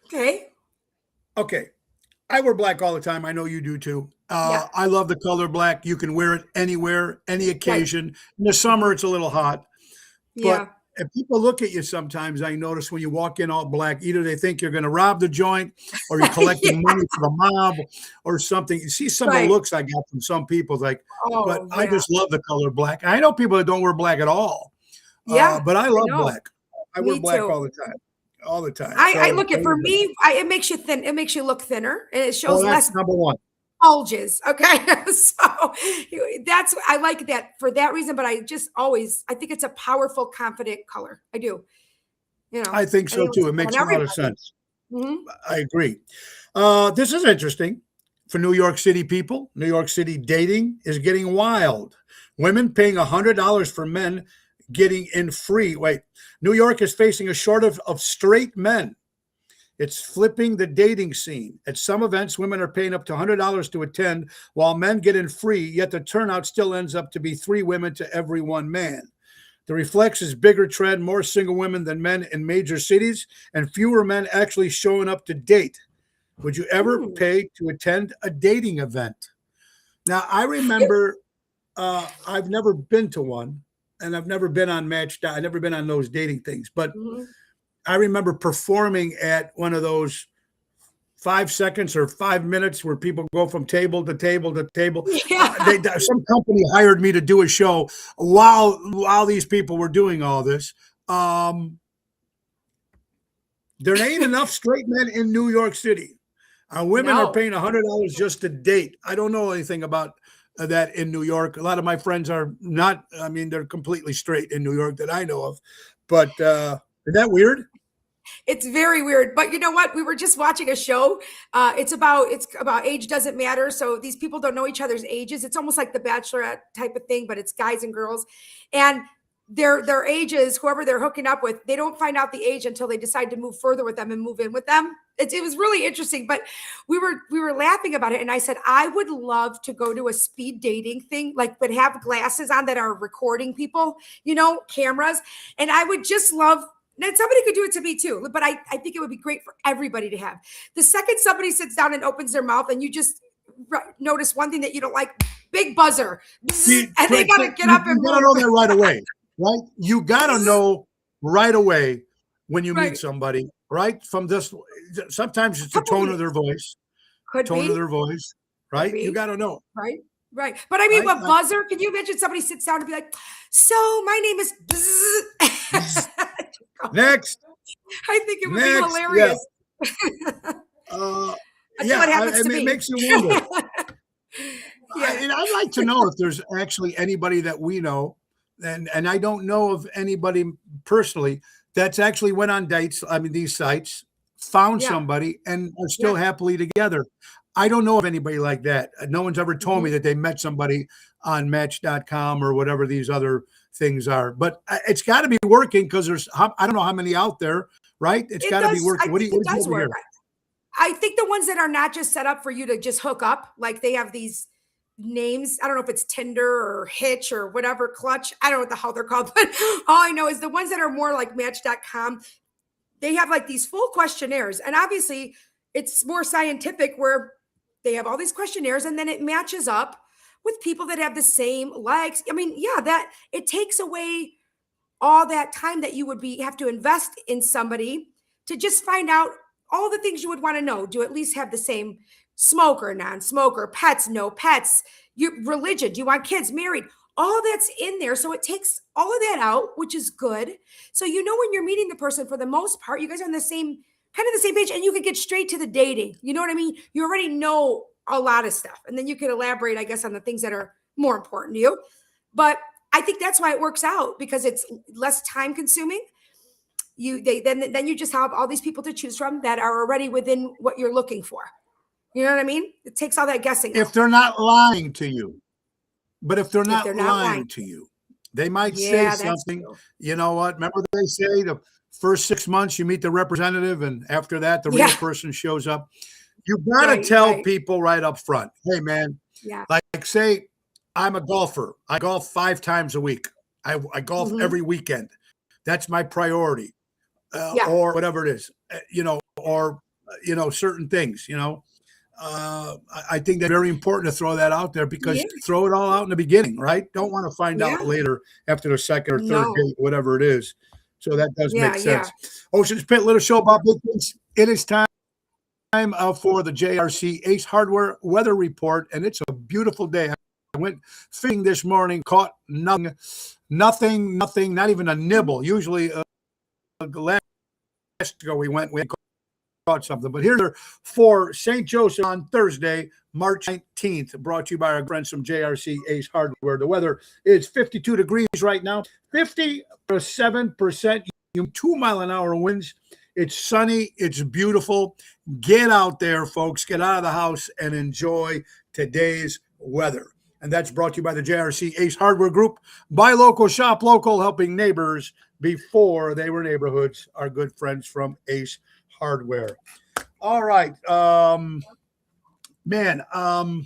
Okay. Okay. I wear black all the time. I know you do too. Yeah. I love the color black. You can wear it anywhere, any occasion. In the summer, it's a little hot. Yeah. But if people look at you sometimes, I notice when you walk in all black, either they think you're going to rob the joint or you're collecting money for the mob or something. You see some of the looks I got from some people, like, but I just love the color black. I know people that don't wear black at all. Yeah. But I love black. I wear black too. all the time. All the time. I look at, for me, it makes you thin. It makes you look thinner, and it shows less number one. bulges. Okay. So I like that for that reason, but I think it's a powerful, confident color. I do. I think so too. It makes a lot of sense. Mm-hmm. I agree. This is interesting for New York City people. New York City dating is getting wild. Women paying $100 for men getting in free. Wait, New York is facing a shortage of straight men. It's flipping the dating scene. At some events, women are paying up to $100 to attend, while men get in free, yet the turnout still ends up to be 3 women to every 1 man. The reflex is bigger trend, more single women than men in major cities, and fewer men actually showing up to date. Would you ever pay to attend a dating event? Now, I remember I've never been to one, and I've never been on I've never been on those dating things, but I remember performing at one of those 5 seconds or 5 minutes where people go from table to table to table. Yeah. Some company hired me to do a show while these people were doing all this. There ain't enough straight men in New York City. Women are paying $100 just to date. I don't know anything about that in New York. A lot of my friends are not. I mean, they're completely straight in New York that I know of. But is that weird? It's very weird, but you know what? We were just watching a show. It's about age doesn't matter. So these people don't know each other's ages. It's almost like the Bachelorette type of thing, but it's guys and girls, and their ages, whoever they're hooking up with, they don't find out the age until they decide to move further with them and move in with them. It was really interesting, but we were laughing about it, and I said I would love to go to a speed dating thing, like, but have glasses on that are recording people, cameras, and I would just love. And somebody could do it to me too, but I think it would be great for everybody to have. The second somebody sits down and opens their mouth and you just notice one thing that you don't like, big buzzer. And they got to get up and move. You got to know that right away, right? You got to know right away when you meet somebody, right? From this, sometimes it's the tone of their voice. Tone of their voice, right? You got to know. Right. Right. But I mean, what buzzer? Can you imagine somebody sits down and be like, so my name is Next. I think it would be hilarious. That's what happens to me. It makes you wonder. I'd like to know if there's actually anybody that we know, and I don't know of anybody personally that's actually went on dates. I mean, these sites, found somebody and are still happily together. I don't know of anybody like that. No one's ever told me that they met somebody on Match.com or whatever these other things are. But it's got to be working because I don't know how many out there, right? It's got to be working. What do you hear? I think the ones that are not just set up for you to just hook up, like they have these names. I don't know if it's Tinder or Hitch or whatever, Clutch. I don't know what the hell they're called, but all I know is the ones that are more like Match.com. they have like these full questionnaires, and obviously it's more scientific where they have all these questionnaires and then it matches up with people that have the same likes. I mean, yeah, that it takes away all that time that you would have to invest in somebody to just find out all the things you would want to know. Do you at least have the same smoker, non-smoker, pets, no pets, your religion, do you want kids, married? All that's in there. So it takes all of that out, which is good. So you know when you're meeting the person, for the most part, you guys are on the same kind of the same page, and you can get straight to the dating. You know what I mean? You already know a lot of stuff, and then you can elaborate, I guess, on the things that are more important to you. But I think that's why it works out, because it's less time consuming. Then you just have all these people to choose from that are already within what you're looking for. You know what I mean? It takes all that guessing If out. they're not lying to you. But if they're not, they're not lying to you, they might Yeah, say that's something. true. You know what? Remember they say the first 6 months you meet the representative, and after that the real Yeah. person shows up. You got to Right, tell right. people right up front, hey man, Yeah. like say I'm a golfer. I golf 5 times a week. I golf Mhm. every weekend. That's my priority, Yeah. or whatever it is, or certain things. I think that's very important to throw that out there, because Yeah. throw it all out in the beginning, right? Don't want to find out Yeah. later after the second or third No. date, whatever it is. So that does Yeah, make yeah. sense. Ocean's Pit Little Show about big things. It is time for the JRC Ace Hardware weather report, and it's a beautiful day. I went fishing this morning, caught nothing, not even a nibble. Usually, last ago we caught something. But here for St. Joseph on Thursday, March 19th, brought to you by our friends from JRC Ace Hardware. The weather is 52 degrees right now, 57%, 2-mile-an-hour winds. It's sunny. It's beautiful. Get out there, folks. Get out of the house and enjoy today's weather. And that's brought to you by the JRC Ace Hardware Group. Buy local, shop local, helping neighbors before they were neighborhoods. Our good friends from Ace Hardware. All right. Man, I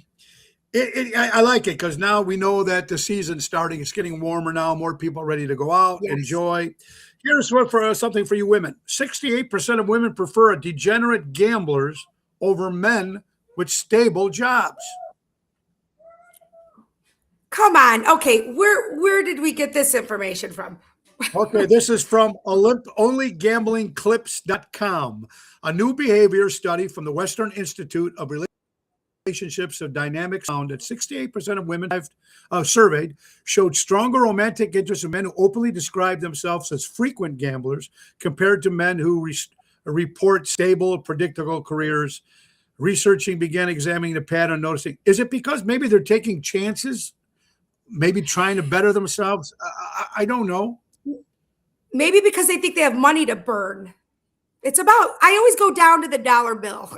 like it, because now we know that the season's starting. It's getting warmer now. More people are ready to go out, Yes. enjoy. Here's what for something for you women. 68% of women prefer degenerate gamblers over men with stable jobs. Come on. Okay, where did we get this information from? Okay, this is from onlygamblingclips.com. A new behavior study from the Western Institute of Relationships of Dynamics found that 68% of women surveyed showed stronger romantic interest in men who openly describe themselves as frequent gamblers compared to men who report stable, predictable careers. Researching began examining the pattern, noticing, is it because maybe they're taking chances, maybe trying to better themselves? I don't know. Maybe because they think they have money to burn. I always go down to the dollar bill.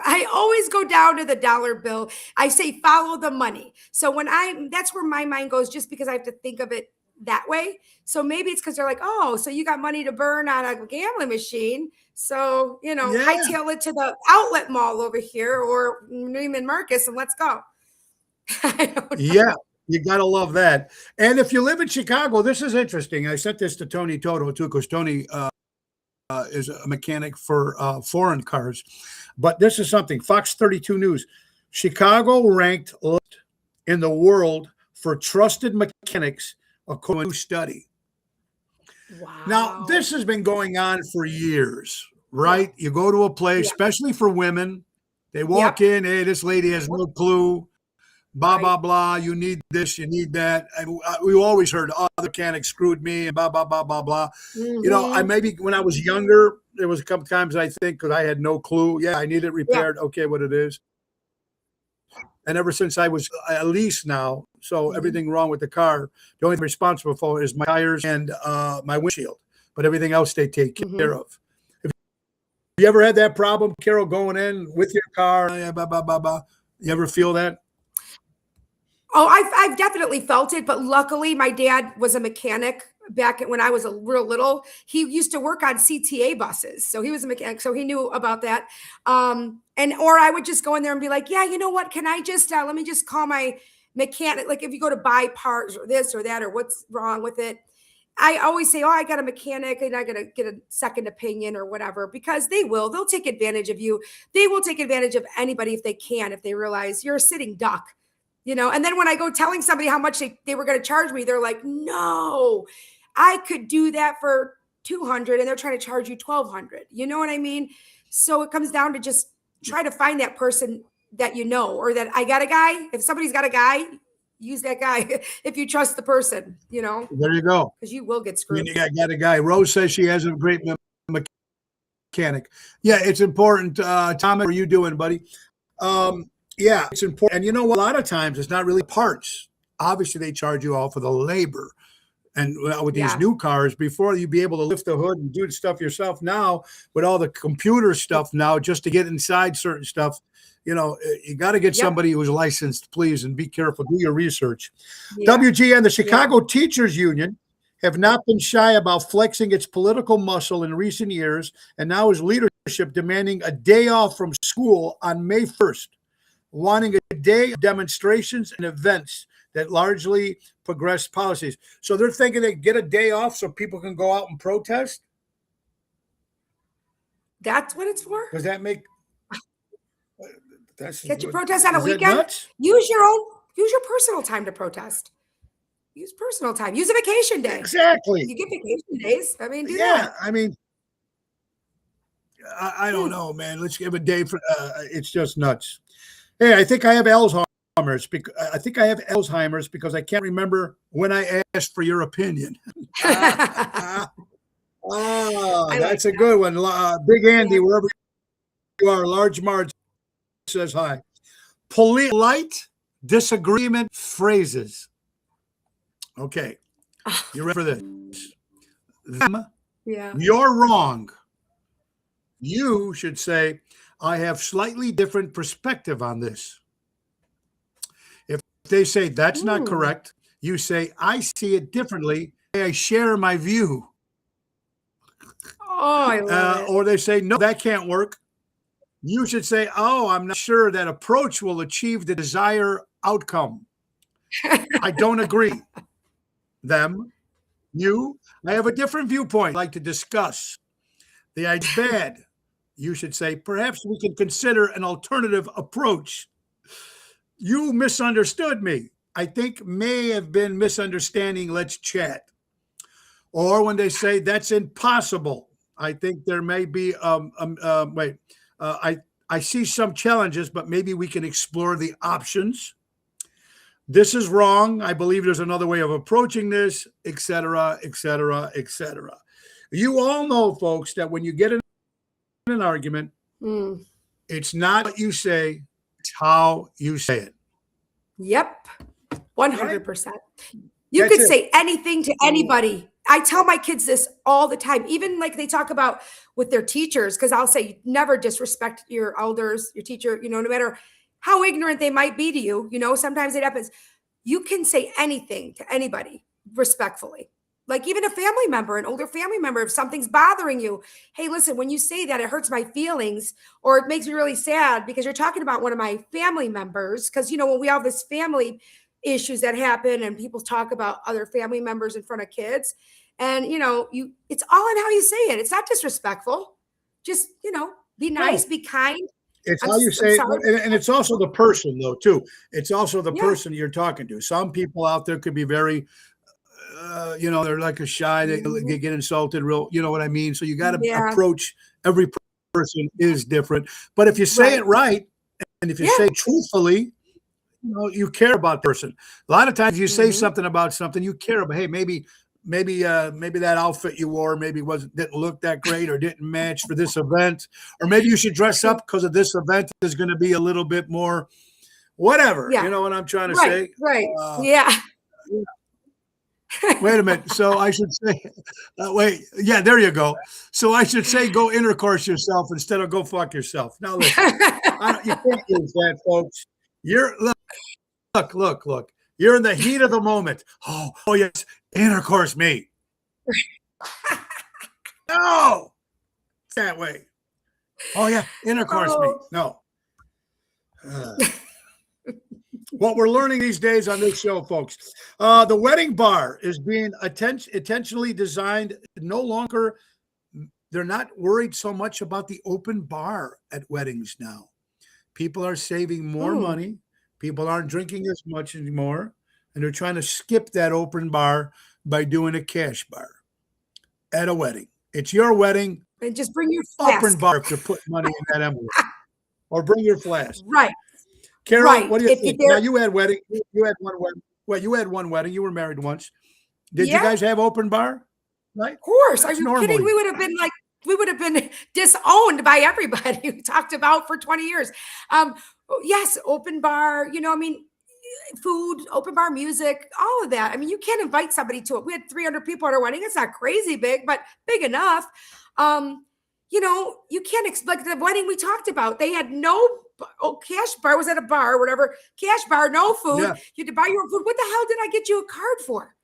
I say follow the money. So that's where my mind goes, just because I have to think of it that way. So maybe it's because they're like, oh, so you got money to burn on a gambling machine. So, Yeah. hightail it to the outlet mall over here or Neiman Marcus and let's go. I don't know. Yeah, you got to love that. And if you live in Chicago, this is interesting. I sent this to Tony Toto too, because Tony is a mechanic for foreign cars. But this is something. Fox 32 News. Chicago ranked in the world for trusted mechanics, according to a new study. Wow. Now, this has been going on for years, right? You go to a place, especially for women. They walk in, hey, this lady has no clue. Blah, blah, blah. You need this, you need that. And we always heard, oh, the mechanic screwed me, and blah, blah, blah, blah, blah. Mhm. I maybe when I was younger, there was a couple times I think, because I had no clue. Yeah, I need it repaired. Okay, what it is. And ever since I was at least now, so everything wrong with the car, the only thing I'm responsible for is my tires and my windshield. But everything else they take care of. Have you ever had that problem, Carol, going in with your car? Blah, blah, blah, blah. You ever feel that? Oh, I've definitely felt it, but luckily my dad was a mechanic back when I was a real little. He used to work on CTA buses, so he was a mechanic, so he knew about that. Or I would just go in there and be like, yeah, you know what? Can I just let me just call my mechanic? Like if you go to buy parts or this or that or what's wrong with it, I always say, oh, I got a mechanic and I got to get a second opinion or whatever, because they'll take advantage of you. They will take advantage of anybody if they can, if they realize you're a sitting duck, and then when I go telling somebody how much they were going to charge me, they're like, no, I could do that for 200 and they're trying to charge you 1,200. You know what I mean? So it comes down to just try to find that person that or that I got a guy. If somebody's got a guy, use that guy if you trust the person, There you go. because you will get I screwed. mean, you got a guy. Rose says she has a great mechanic. Yeah, it's important. Tom, how are you doing, buddy? Yeah, it's important. And you know what? A lot of times it's not really parts. Obviously, they charge you all for the labor. And with these new cars, before you'd be able to lift the hood and do stuff yourself, now with all the computer stuff now, just to get inside certain stuff, you got to get somebody who's licensed, please, and be careful. Do your research. Yeah. WGN, the Chicago Teachers Union, have not been shy about flexing its political muscle in recent years, and now is leadership demanding a day off from school on May 1st, wanting a day of demonstrations and events that largely progress policies. So they're thinking they get a day off so people can go out and protest? That's what it's for? Does that make... Get your protest on a weekend? Use your personal time to protest. Use personal time. Use a vacation day. Exactly. You get vacation days. I mean, do that. I mean, I don't know, man. Let's give a day for... it's just nuts. Hey, I think I have Alzheimer's. Because I can't remember when I asked for your opinion. That's a good one. Big Andy, wherever you are, Large Marge says hi. Polite disagreement phrases. Okay. You ready for this? You're wrong. You should say, I have slightly different perspective on this. If they say that's not correct, you say, I see it differently. I share my view. Oh, I love it. Or they say, no, that can't work. You should say, oh, I'm not sure that approach will achieve the desired outcome. I don't agree. Them, you, I have a different viewpoint I'd like to discuss. The idea's bad. You should say, perhaps we can consider an alternative approach. You misunderstood me. I think may have been misunderstanding. Let's chat. Or when they say that's impossible, I think there may be, I see some challenges, but maybe we can explore the options. This is wrong. I believe there's another way of approaching this, et cetera, et cetera, et cetera. You all know, folks, that when you get in an argument, it's not what you say, it's how you say it. Yep. 100%. You could say anything to anybody. I tell my kids this all the time, even like they talk about with their teachers, because I'll say, never disrespect your elders, your teacher, no matter how ignorant they might be to you, sometimes it happens. You can say anything to anybody respectfully. Like even a family member, an older family member, if something's bothering you, hey, listen, when you say that, it hurts my feelings or it makes me really sad because you're talking about one of my family members. Because, when we have this family issues that happen and people talk about other family members in front of kids and, it's all in how you say it. It's not disrespectful. Just, be nice, be kind. It's how you say it, and it's also the person, though, too. It's also the person you're talking to. Some people out there could be very, they're like a shy, they get insulted real, you know what I mean? So you got to approach every person is different. But if you say it right, and if you say truthfully, you care about the person. A lot of times you say something about something you care about. Hey, maybe that outfit you wore didn't look that great or didn't match for this event, or maybe you should dress up because of this event is going to be a little bit more whatever. You know what I'm trying to say? Right. Wait a minute. So I should say, there you go. So I should say, go intercourse yourself instead of go fuck yourself. Now listen, you can't use that, folks. Look. You're in the heat of the moment. Oh yes, intercourse me. No, it's that way. Oh yeah, intercourse me. No. what we're learning these days on this show, folks. The wedding bar is being intentionally designed. No longer, they're not worried so much about the open bar at weddings now. People are saving more Ooh. money. People aren't drinking as much anymore. And they're trying to skip that open bar by doing a cash bar at a wedding. It's your wedding. And just bring your Open flask. bar if you put money in that envelope. Or bring your flask. Right. Carol, Right. what do you If think? you're- Now you had wedding. You had one wedding. Well, you had one wedding. You were married once. Did you Yeah. guys have open bar? Right? Of course. Are That's you normal. kidding? We would have been disowned by everybody we talked about for 20 years. Yes, open bar, food, open bar music, all of that. I mean, you can't invite somebody to it. We had 300 people at our wedding. It's not crazy big, but big enough. You can't expect the wedding we talked about. They had no cash bar, was at a bar or whatever. Cash bar, no food. Yeah. You had to buy your own food. What the hell did I get you a card for?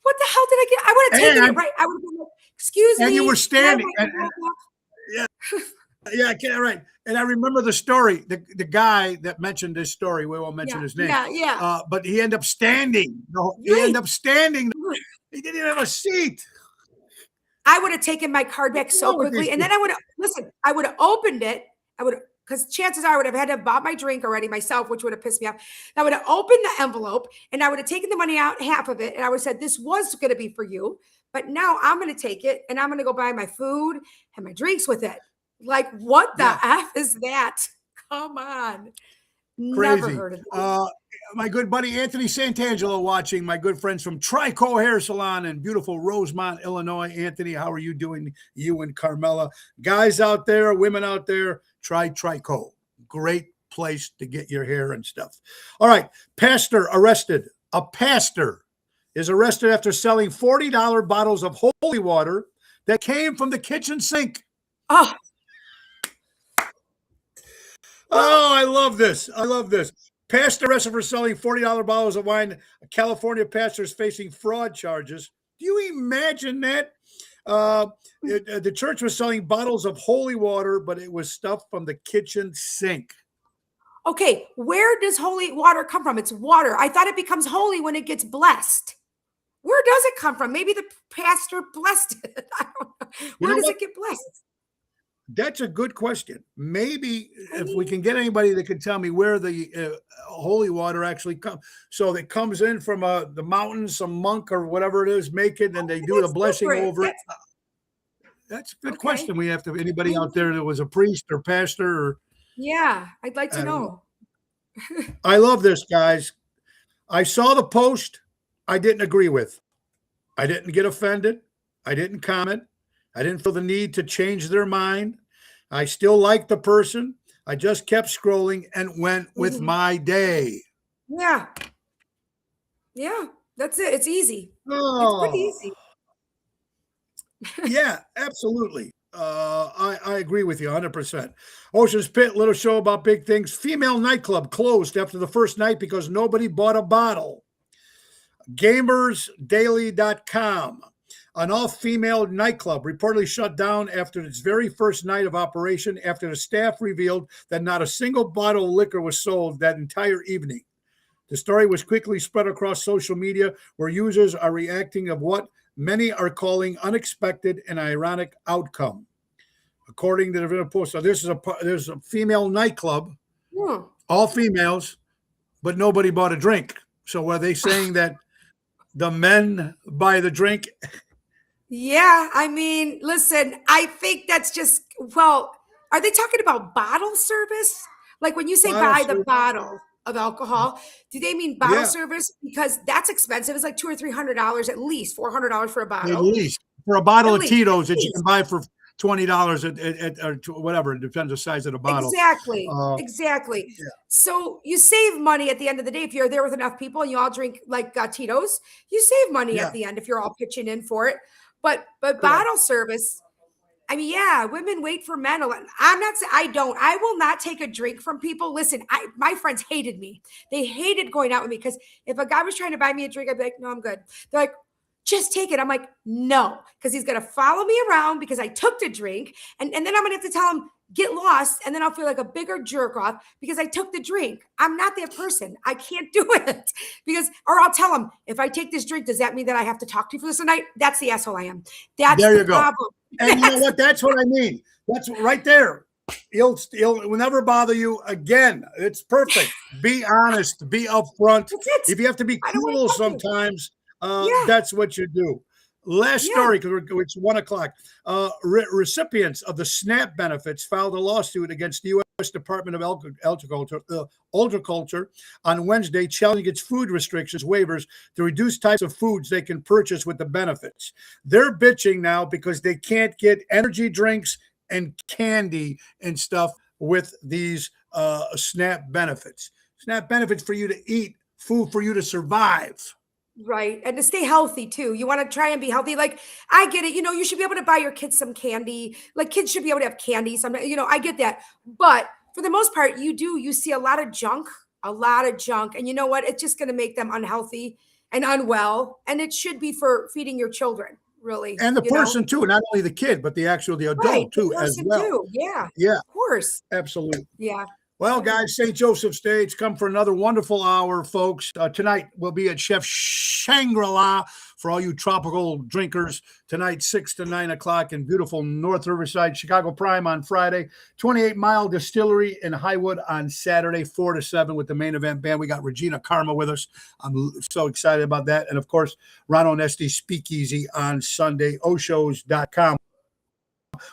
What the hell did I get? I would have taken it, And- right? I would have been like, excuse me. And you were can I have standing. my And, envelope back?" yeah, right. And I remember the story. The guy that mentioned this story, we won't mention his name. Yeah. But he ended up standing. He Right. ended up standing. He didn't even have a seat. I would have taken my card back so wrong with quickly. these And then I would have opened it. Because chances are I would have had to have bought my drink already myself, which would have pissed me off. I would have opened the envelope and I would have taken the money out, half of it. And I would have said, this was going to be for you. But now I'm going to take it and I'm going to go buy my food and my drinks with it. Like, what the F is that? Come on. Never Crazy. heard of it. My good buddy Anthony Santangelo watching, my good friends from Trico Hair Salon in beautiful Rosemont, Illinois. Anthony, how are you doing? You and Carmela. Guys out there, women out there, try Trico. Great place to get your hair and stuff. All right. Pastor arrested. A pastor is arrested after selling $40 bottles of holy water that came from the kitchen sink. Oh, Oh, I love this. I love this. Pastor arrested for selling $40 bottles of wine. A California pastor is facing fraud charges. Do you imagine that? The church was selling bottles of holy water, but it was stuff from the kitchen sink. okay. Where does holy water come from? It's water. I thought it becomes holy when it gets blessed. Where does it come from? Maybe the pastor blessed it. I don't know. Where know does what? it get blessed? That's a good question. Maybe if we can get anybody that can tell me where the holy water actually comes. So it comes in from the mountains, some monk or whatever it is, make it, and they do the That's blessing different. over it. That's a good Okay. question. We have to, anybody out there that was a priest or pastor or, Yeah, I'd like I to don't know. I love this, guys. I saw the post. I didn't agree with. I didn't get offended. I didn't comment. I didn't feel the need to change their mind. I still like the person. I just kept scrolling and went with Mhm. my day. Yeah. Yeah, that's it. It's easy. It's Oh, pretty easy. yeah, absolutely. I agree with you 100%. Ocean's Pit, little show about big things. Female nightclub closed after the first night because nobody bought a bottle. GamersDaily.com. An all-female nightclub reportedly shut down after its very first night of operation after the staff revealed that not a single bottle of liquor was sold that entire evening. The story was quickly spread across social media where users are reacting of what many are calling unexpected and ironic outcome. According to the post, so there's a female nightclub, Hmm. all females, but nobody bought a drink. So are they saying that the men buy the drink? Yeah, I mean, listen, I think that's just, well, are they talking about bottle service? Like when you say Bottle buy the service. bottle of alcohol, do they mean bottle Yeah. service? Because that's expensive. It's like $200 or $300 at least, $400 for a At bottle. least for a bottle At of least, Tito's that you least. can buy for $20 or whatever. It depends on the size of the bottle. Exactly. Uh, Exactly. yeah. So you save money at the end of the day if you're there with enough people and you all drink like Tito's. You save money Yeah. at the end if you're all pitching in for it. But bottle service, I mean, yeah, women wait for men a lot. I'm not saying I will not take a drink from people. Listen, my friends hated me. They hated going out with me because if a guy was trying to buy me a drink, I'd be like, no, I'm good. They're like, just take it. I'm like, no, because he's gonna follow me around because I took the drink. And then I'm gonna have to tell him, get lost, and then I'll feel like a bigger jerk off because I took the drink. I'm not that person. I can't do it or I'll tell them, if I take this drink, does that mean that I have to talk to you for this night? That's the asshole I am. That's there the you go. problem. And you know what? That's what I mean. That's right there. He'll will never bother you again. It's perfect. Be honest. Be upfront. If you have to be cool sometimes, that's what you do. Last story, because it's 1 o'clock. Recipients of the SNAP benefits filed a lawsuit against the U.S. Department of Agriculture on Wednesday, challenging its food restrictions waivers to reduce types of foods they can purchase with the benefits. They're bitching now because they can't get energy drinks and candy and stuff with these SNAP benefits. SNAP benefits for you to eat, food for you to survive. Right. And to stay healthy too. You want to try and be healthy. Like, I get it. You should be able to buy your kids some candy. Like, kids should be able to have candy. I get that. But for the most part, you see a lot of junk. And you know what? It's just going to make them unhealthy and unwell. And it should be for feeding your children, really. And the person too, not only the kid, but the adult too, as well. Too. Yeah. Yeah. Of course. Absolutely. Yeah. Well, guys, St. Joseph Stage, come for another wonderful hour, folks. Tonight, we'll be at Chef Shangri-La for all you tropical drinkers. Tonight, 6 to 9 o'clock in beautiful North Riverside. Chicago Prime on Friday. 28 Mile Distillery in Highwood on Saturday, 4 to 7 with the main event band. We got Regina Karma with us. I'm so excited about that. And, of course, Ron Onesti Speakeasy on Sunday, Oshos.com.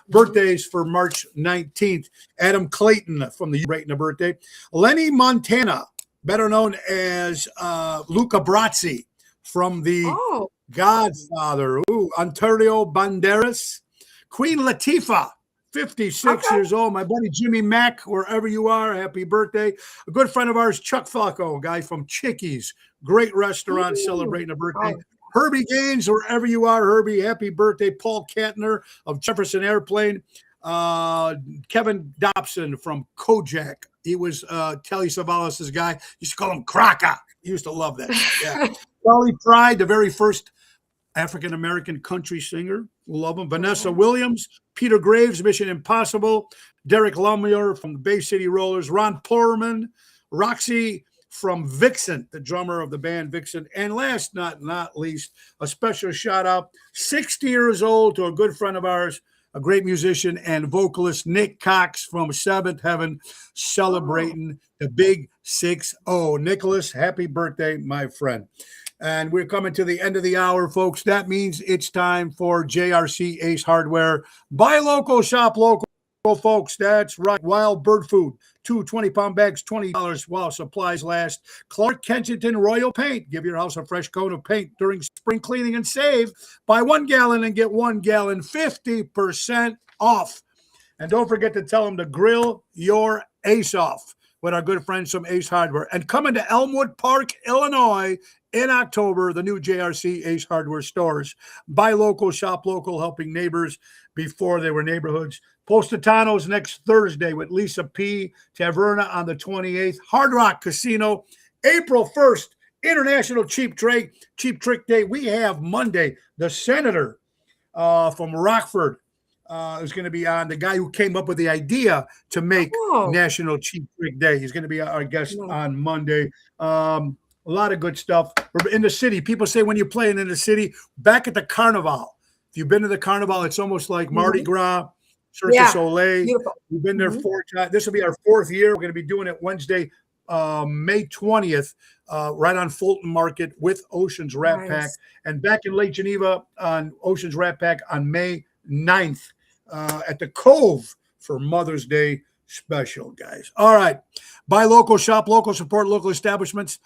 Birthdays for March 19th. Adam Clayton from the right in a birthday. Lenny Montana, better known as Luca Brasi from the Godfather. Ontario Banderas. Queen Latifah, 56 years old. My buddy Jimmy Mack, wherever you are, happy birthday. A good friend of ours, Chuck Falco, guy from Chickies. Great restaurant celebrating a birthday. Herbie Gaines, wherever you are, Herbie, happy birthday. Paul Kantner of Jefferson Airplane. Kevin Dobson from Kojak. He was Telly Savalas' guy. Used to call him Crocker. He used to love that. Yeah. Charlie Pride, the very first African-American country singer. Love him. Vanessa Williams, Peter Graves, Mission Impossible. Derek Lumiere from the Bay City Rollers. Ron Porman, Roxy from Vixen, the drummer of the band Vixen. And last not least, a special shout out, 60 years old, to a good friend of ours, a great musician and vocalist, Nick Cox from Seventh Heaven, celebrating the big 6-0. Nicholas, happy birthday, my friend. And we're coming to the end of the hour, folks. That means it's time for JRC Ace Hardware. Buy local, shop local. Folks, that's right. Wild bird food, 2 20-pound bags, $20 while supplies last. Clark Kensington Royal Paint. Give your house a fresh coat of paint during spring cleaning and save. Buy 1 gallon and get 1 gallon, 50% off. And don't forget to tell them to grill your ace off with our good friends from Ace Hardware. And coming to Elmwood Park, Illinois in October, the new JRC Ace Hardware stores. Buy local, shop local, helping neighbors before they were neighborhoods. Positano's next Thursday with Lisa P. Taverna on the 28th. Hard Rock Casino, April 1st. International Cheap Trick Day. We have Monday, the Senator from Rockford is going to be on. The guy who came up with the idea to make National Cheap Trick Day. He's going to be our guest on Monday. A lot of good stuff. We're in the city. People say when you're playing in the city, back at the Carnival. If you've been to the Carnival, it's almost like Mardi Gras. Cirque du Soleil. Beautiful. We've been there 4 times. This will be our 4th year. We're going to be doing it Wednesday, May 20th, right on Fulton Market with Ocean's Rat Pack. And back in Lake Geneva on Ocean's Rat Pack on May 9th at the Cove for Mother's Day special, guys. All right. Buy local, shop local, support local establishments.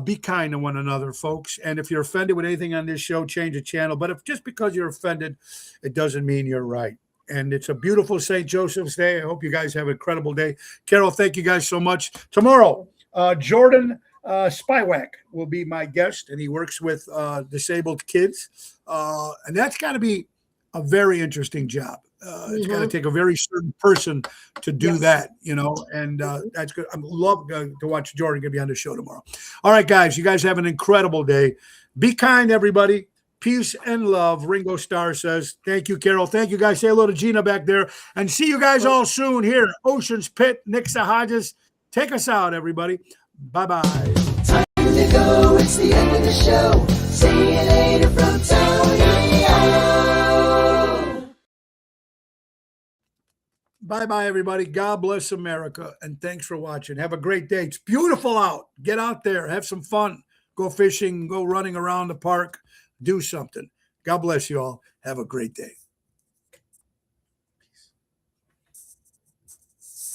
Be kind to one another, folks. And if you're offended with anything on this show, change the channel. But if just because you're offended, it doesn't mean you're right. And it's a beautiful St. Joseph's Day. I hope you guys have an incredible day. Carol, thank you guys so much. Tomorrow, Jordan Spywak will be my guest, and he works with disabled kids. And that's got to be a very interesting job. It's got to take a very certain person to do that, and that's good. I love to watch Jordan. Going to be on the show tomorrow. All right, guys, you guys have an incredible day. Be kind, everybody. Peace and love. Ringo Starr says, thank you, Carol. Thank you, guys. Say hello to Gina back there. And see you guys all soon here. Ocean's Pit, Nixa Hodges. Take us out, everybody. Bye-bye. Time to go, it's the end of the show. See you later from Tony O. Bye-bye, everybody. God bless America, and thanks for watching. Have a great day. It's beautiful out. Get out there. Have some fun. Go fishing. Go running around the park. Do something. God bless you all. Have a great day.